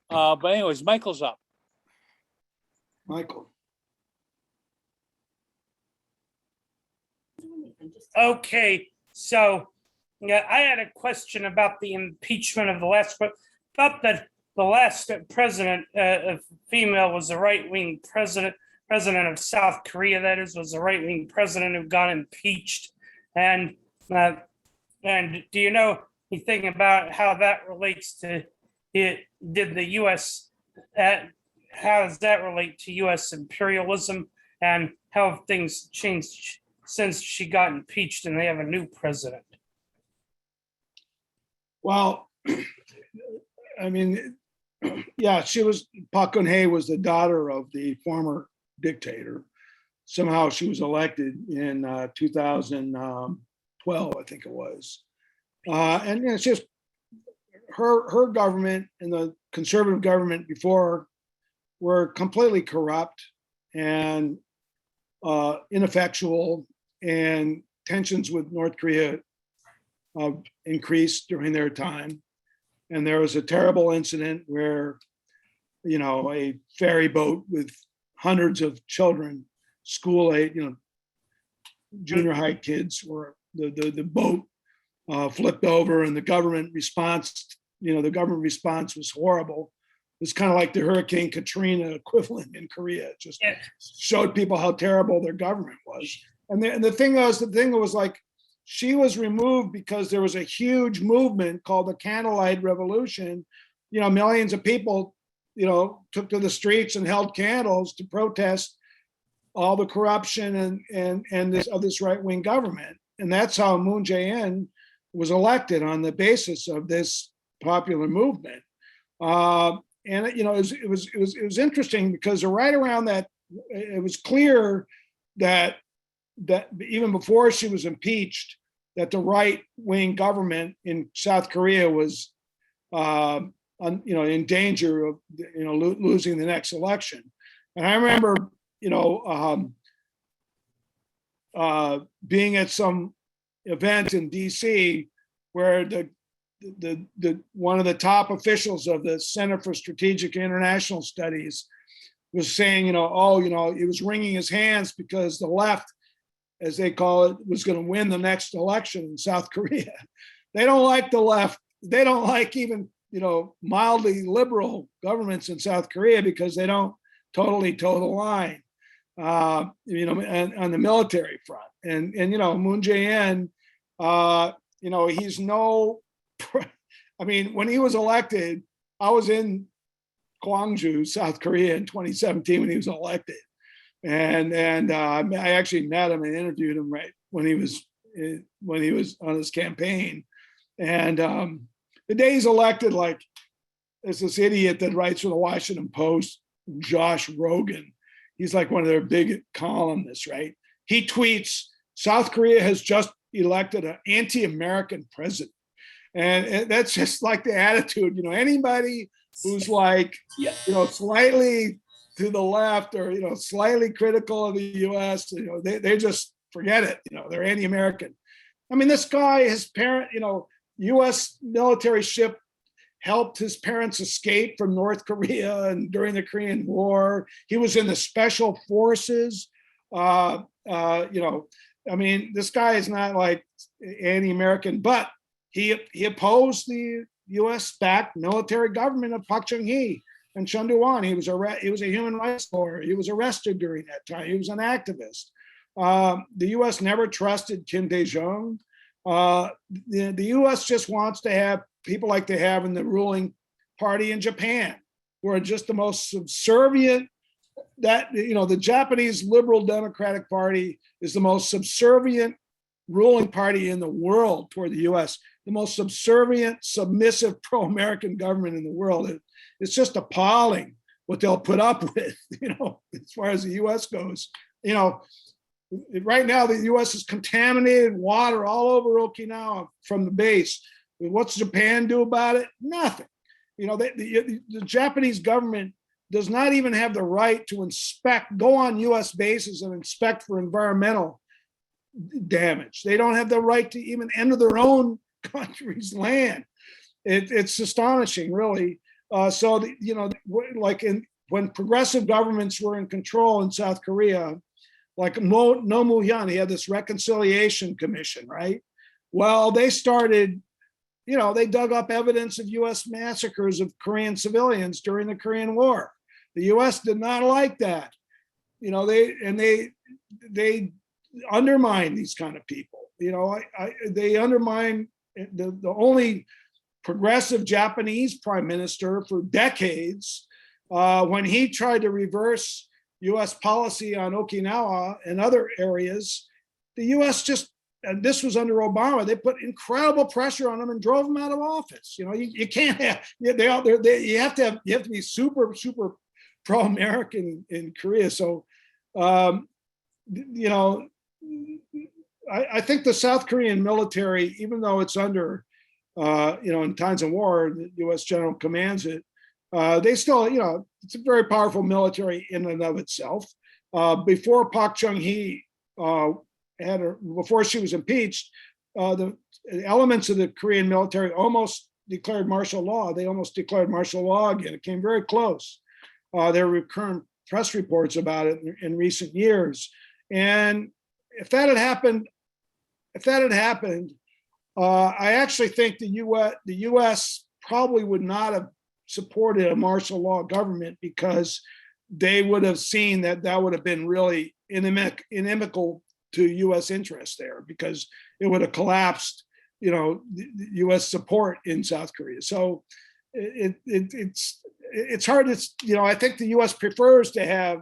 But anyways, Michael's up. Michael. Okay, so yeah, I had a question about the impeachment of the last, but thought that the last president, female, was a right-wing president of South Korea, that is, was a right-wing president who got impeached. And do you know anything about how that relates to it? Did the U.S., how does that relate to U.S. imperialism, and how have things changed since she got impeached and they have a new president? Well, I mean, yeah, Park Geun-hye was the daughter of the former dictator. Somehow she was elected in 2012, I think it was. And it's just her government and the conservative government before were completely corrupt and ineffectual, and tensions with North Korea increased during their time. And there was a terrible incident where, a ferry boat with hundreds of children, school age, junior high kids, were the boat flipped over, and the government response was horrible. It was kind of like the Hurricane Katrina equivalent in Korea. It just showed people how terrible their government was. And the thing was like, she was removed because there was a huge movement called the Candlelight Revolution. Millions of people, took to the streets and held candles to protest all the corruption and this right-wing government. And that's how Moon Jae-in was elected, on the basis of this popular movement. And it was interesting because right around that, it was clear that even before she was impeached, that the right-wing government in South Korea was, in danger of, losing the next election. And I remember, being at some event in D.C. where the one of the top officials of the Center for Strategic International Studies was saying, he was wringing his hands because the left, as they call it, was going to win the next election in South Korea. They don't like the left. They don't like even, mildly liberal governments in South Korea because they don't totally toe the line, on the military front. And Moon Jae-in, he's when he was elected, I was in Gwangju, South Korea in 2017 when he was elected. And I actually met him and interviewed him right when he was on his campaign. And the day he's elected, like, there's this idiot that writes for the Washington Post, Josh Rogan. He's like one of their big columnists, right? He tweets, South Korea has just elected an anti-American president. And that's just like the attitude, anybody who's like, slightly to the left or, slightly critical of the US, they just forget it. They're anti-American. I mean, this guy, his parent, US military ship helped his parents escape from North Korea and during the Korean War. He was in the special forces. This guy is not like anti-American, but he opposed the US-backed military government of Park Chung-hee and Chun Doo-hwan. He was a human rights lawyer. He was arrested during that time. He was an activist. The US never trusted Kim Dae-jung. The US just wants to have people like they have in the ruling party in Japan, who are just the most subservient. The Japanese Liberal Democratic Party is the most subservient ruling party in the world toward the US, the most subservient, submissive, pro-American government in the world. It's just appalling what they'll put up with, as far as the US goes. Right now, the US is contaminated water all over Okinawa from the base. What's Japan do about it? Nothing. The Japanese government does not even have the right to go on US bases and inspect for environmental damage. They don't have the right to even enter their own country's land. It's astonishing, really. When progressive governments were in control in South Korea, like No Mu-hyun, he had this reconciliation commission, right? Well, they started, they dug up evidence of US massacres of Korean civilians during the Korean War. The US did not like that. They undermine these kind of people. They undermine the only progressive Japanese prime minister for decades, when he tried to reverse US policy on Okinawa and other areas. The US and this was under Obama, they put incredible pressure on him and drove him out of office. You can't have, you have to be super, super pro-American in Korea. So, I think the South Korean military, even though it's under, in times of war, the US general commands it, they still, it's a very powerful military in and of itself. Before Park Chung-hee before she was impeached, the elements of the Korean military almost declared martial law. They almost declared martial law again. It came very close. There were current press reports about it in recent years. And if that had happened, I actually think the U.S. probably would not have supported a martial law government, because they would have seen that that would have been really inimical to U.S. interests there, because it would have collapsed, the U.S. support in South Korea. So it's hard to, I think the U.S. prefers to have,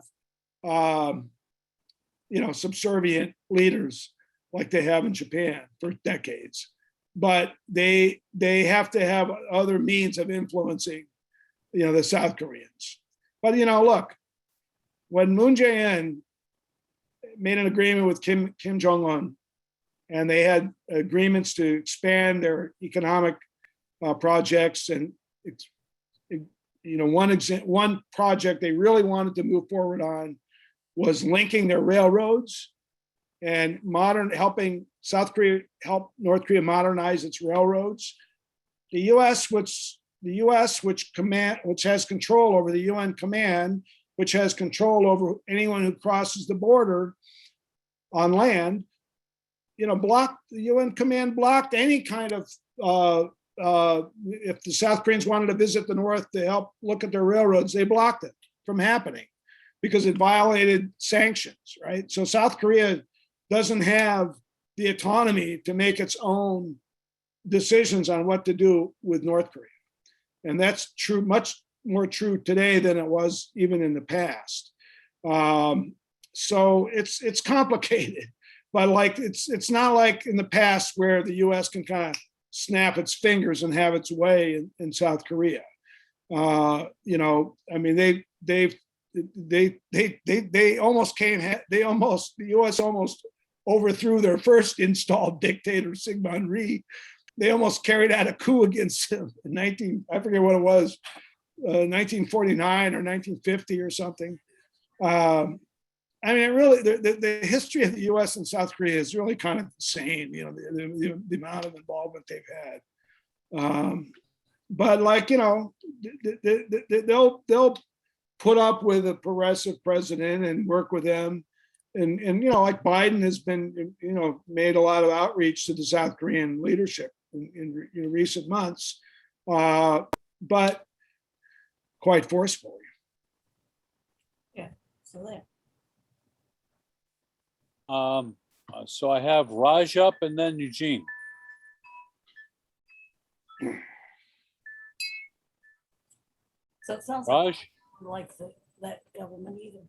subservient leaders like they have in Japan for decades, but they have to have other means of influencing, the South Koreans. But look, when Moon Jae-in made an agreement with Kim Jong-un, and they had agreements to expand their economic projects, and one project they really wanted to move forward on was linking their railroads and helping South Korea help North Korea modernize its railroads. The U.S., which has control over the UN command, which has control over anyone who crosses the border on land, the UN command blocked any kind of, if the South Koreans wanted to visit the North to help look at their railroads, they blocked it from happening because it violated sanctions, right? So South Korea doesn't have the autonomy to make its own decisions on what to do with North Korea. And that's true, much more true today than it was even in the past. So it's complicated, but it's not like in the past where the U.S. can kind of snap its fingers and have its way in South Korea. The U.S. almost overthrew their first installed dictator, Syngman Rhee. They almost carried out a coup against him in I forget what it was, 1949 or 1950 or something. Really, the history of the U.S. and South Korea is really kind of insane, the amount of involvement they've had. But they'll put up with a progressive president and work with them. And like Biden has been, made a lot of outreach to the South Korean leadership in recent months, but quite forcefully. Yeah, so there. So I have Raj up and then Eugene. So it sounds Raj? like that government either.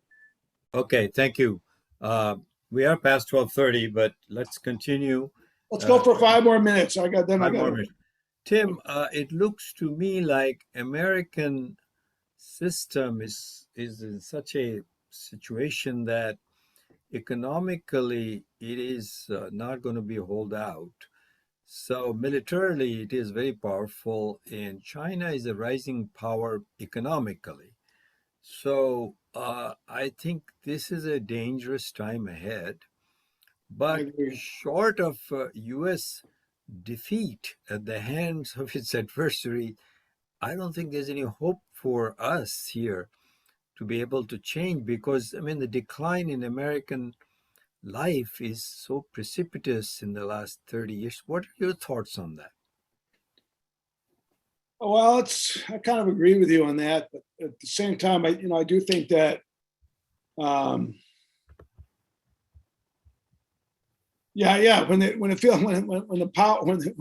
Okay, thank you. We are past 12:30, but let's continue. Let's go for 5 more minutes. I got. Tim, it looks to me like American system is in such a situation that economically it is not going to be hold out. So militarily it is very powerful, and China is a rising power economically. So I think this is a dangerous time ahead. But short of U.S. defeat at the hands of its adversary, I don't think there's any hope for us here to be able to change, because the decline in American life is so precipitous in the last 30 years. What are your thoughts on that? Well, I kind of agree with you on that, but at the same time, I do think that when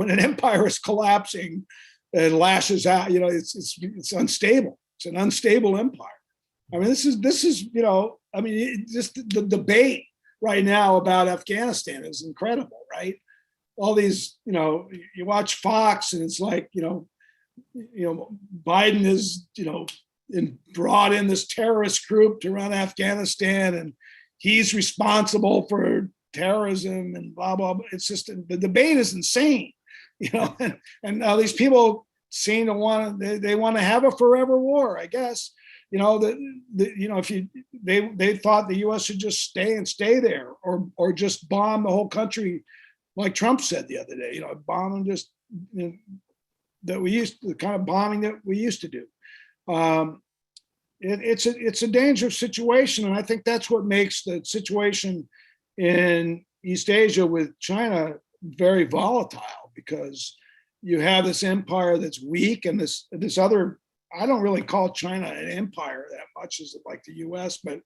an empire is collapsing and lashes out, it's unstable. It's an unstable empire. This is just the debate right now about Afghanistan is incredible, right? All these, you watch Fox and it's like, Biden is, brought in this terrorist group to run Afghanistan, and he's responsible for terrorism and blah, blah, blah. It's just, the debate is insane, and these people seem to want to have a forever war, I guess. They thought the U.S. should just stay there, or just bomb the whole country, like Trump said the other day. Bomb and just the kind of bombing that we used to do. It's a dangerous situation, and I think that's what makes the situation in East Asia with China very volatile, because you have this empire that's weak, and this other. I don't really call China an empire that much as like the U.S., but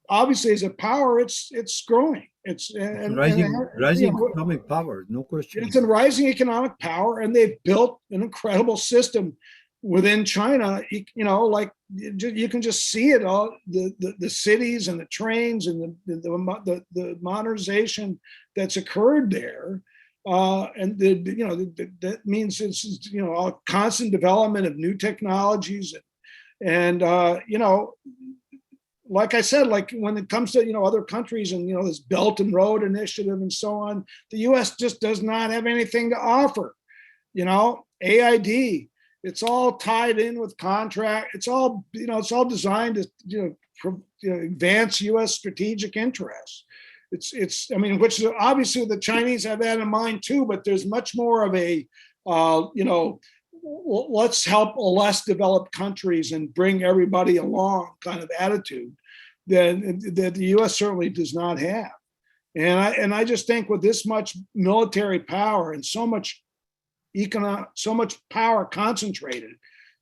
obviously as a power, it's growing. It's rising economic power, no question. It's a rising economic power, and they've built an incredible system within China. Like you can just see it all, the cities and the trains and the modernization that's occurred there. And that means it's a constant development of new technologies, and like I said, like when it comes to other countries and this Belt and Road Initiative and so on, the U.S. just does not have anything to offer. AID, it's all tied in with contract. It's all designed to advance U.S. strategic interests. Which is obviously the Chinese have that in mind too, but there's much more of a, let's help less developed countries and bring everybody along kind of attitude that the U.S. certainly does not have. And I just think with this much military power and so much power concentrated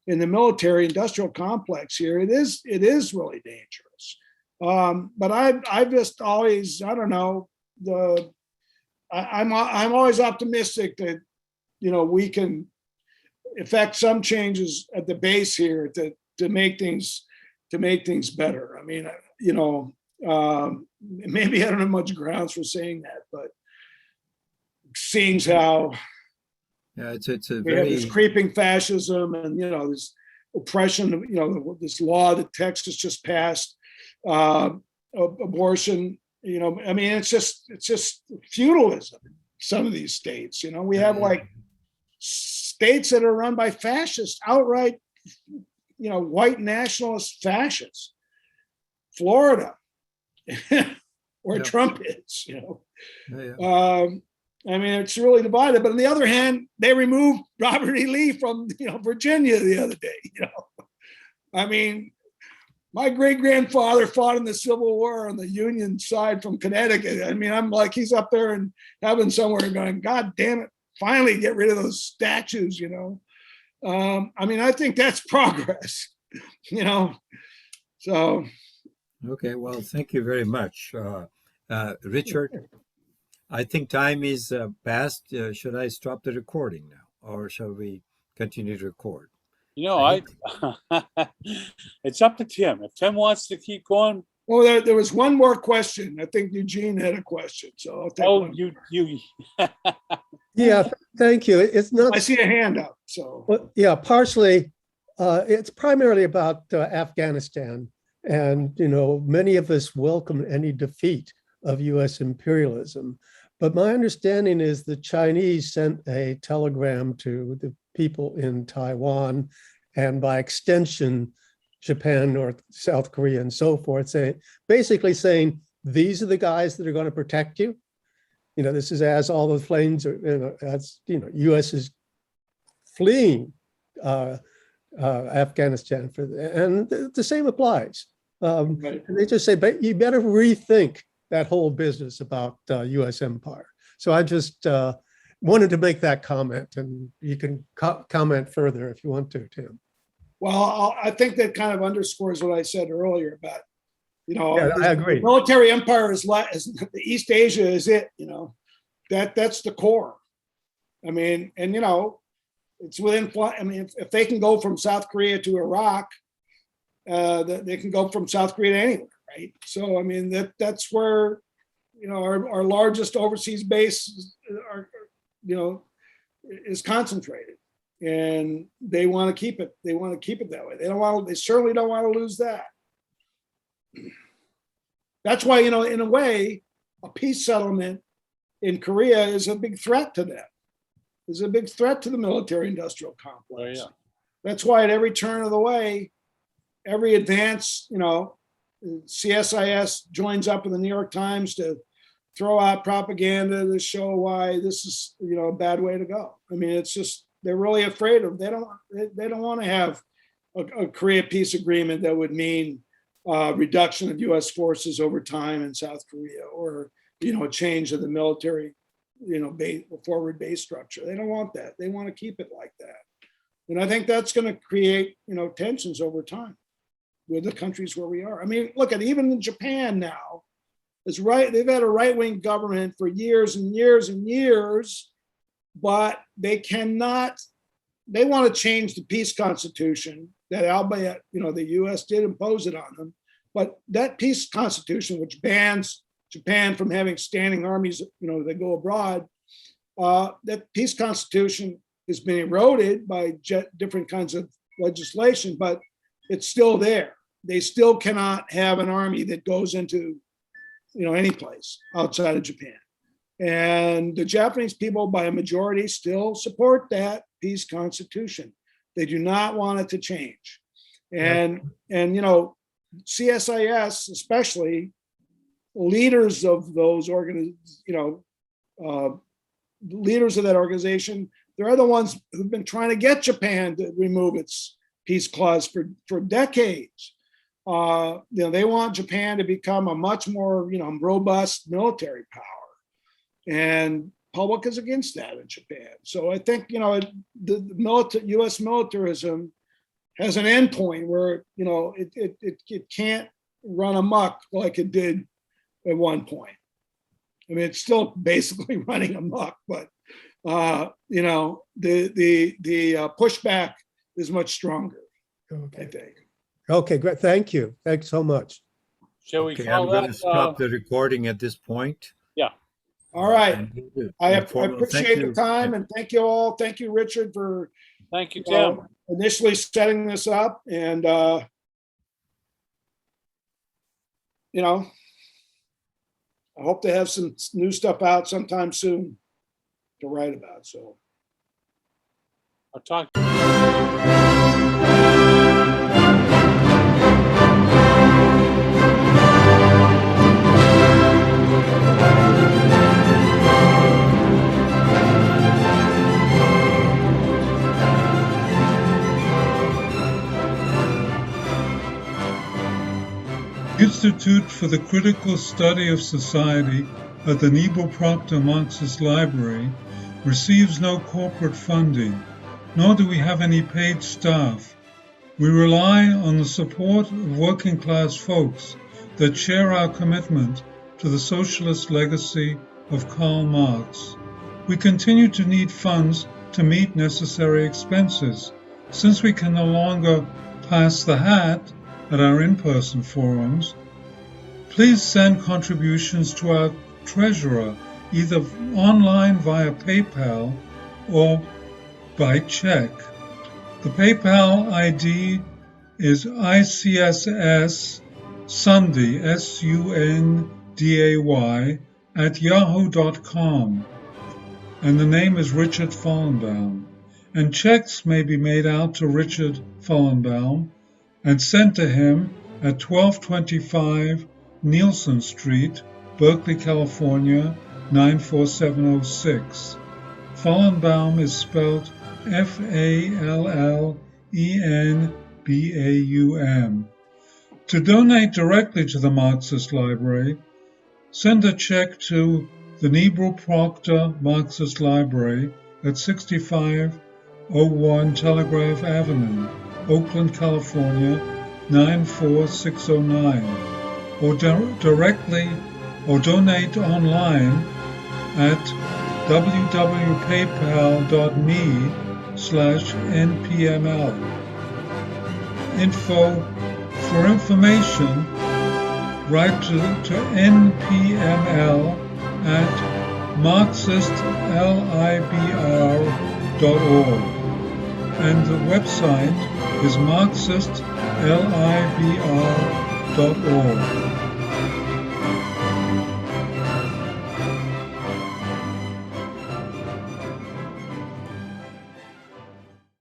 in the military industrial complex here, it is really dangerous. But I've just always, I don't know, I'm always optimistic that we can effect some changes at the base here to make things better. I mean, maybe I don't have much grounds for saying that, but seeing how it's a we have this creeping fascism and this oppression, this law that Texas just passed. Abortion, it's just feudalism in some of these states. We have like states that are run by fascists, outright, white nationalist fascists. Florida, where Trump is, it's really divided. But on the other hand, they removed Robert E. Lee from Virginia the other day. My great-grandfather fought in the Civil War on the Union side from Connecticut. I'm like, he's up there in heaven somewhere going, God damn it, finally get rid of those statues, I think that's progress, so. Okay, well, thank you very much. Richard, I think time is past. Should I stop the recording now, or shall we continue to record? It's up to Tim. If Tim wants to keep going. Well, there was one more question. I think Eugene had a question, so I'll take one. You. Yeah, thank you. It's not. I see a hand up. So. Well, yeah, partially. It's primarily about Afghanistan, and many of us welcome any defeat of U.S. imperialism. But my understanding is the Chinese sent a telegram to the people in Taiwan, and by extension, Japan, North, South Korea, and so forth, basically saying, these are the guys that are going to protect you. This is as all the planes are, U.S. is fleeing Afghanistan and the same applies. Right. And they just say, but you better rethink that whole business about U.S. empire. So I just wanted to make that comment, and you can comment further if you want to, Tim. Well, I think that kind of underscores what I said earlier about, I agree. Military empire is the East Asia is it, that's the core. It's within, if they can go from South Korea to Iraq, they can go from South Korea to anywhere, right? So, that's where, our largest overseas base is concentrated, and they want to keep it. They want to keep it that way. They certainly don't want to lose that. That's why, in a way, a peace settlement in Korea is a big threat to them. Is a big threat to the military-industrial complex. Oh, yeah. That's why at every turn of the way, every advance, CSIS joins up with the New York Times to throw out propaganda to show why this is, a bad way to go. It's just, they're really afraid of. They don't want to have a Korea peace agreement that would mean reduction of U.S. forces over time in South Korea, or a change of the military, forward base structure. They don't want that. They want to keep it like that. And I think that's going to create, tensions over time with the countries where we are. I mean, look at even in Japan now. They've had a right-wing government for years and years and years, but they want to change the peace constitution that, albeit, the US did impose it on them. But that peace constitution, which bans Japan from having standing armies, that go abroad, that peace constitution has been eroded by different kinds of legislation, but it's still there. They still cannot have an army that goes into, any place outside of Japan. And the Japanese people, by a majority, still support that peace constitution. They do not want it to change. And CSIS, especially leaders of those leaders of that organization, they're the ones who've been trying to get Japan to remove its peace clause for decades. They want Japan to become a much more, robust military power, and public is against that in Japan. So I think, the U.S. militarism has an endpoint where, it can't run amok like it did at one point. I mean, it's still basically running amok, but the pushback is much stronger. Okay. I think. Okay, great. Thank you. Thanks so much. Shall we Okay, call I'm going to that? stop the recording at this point. All right. And I informal appreciate thank the you. time, and thank you all. Thank you, Richard, for Thank you, Tim. initially setting this up. And, I hope to have some new stuff out sometime soon to write about. So. I'll talk. Institute for the Critical Study of Society at the Niebuhr Proctor Marxist Library receives no corporate funding, nor do we have any paid staff. We rely on the support of working class folks that share our commitment to the socialist legacy of Karl Marx. We continue to need funds to meet necessary expenses. Since we can no longer pass the hat at our in-person forums, please send contributions to our treasurer, either online via PayPal or by check. The PayPal ID is ICSS Sunday, SUNDAY, @yahoo.com, and the name is Richard Fallenbaum. And checks may be made out to Richard Fallenbaum and sent to him at 1225 Nielsen Street, Berkeley, California, 94706. Fallenbaum is spelled Fallenbaum. To donate directly to the Marxist Library, send a check to the Niebuhr Proctor Marxist Library at 6501 Telegraph Avenue, Oakland, California, 94609, or directly or donate online at www.paypal.me/npml. For information, write to npml at marxistlibr.org, and the website is marxistlibr.org.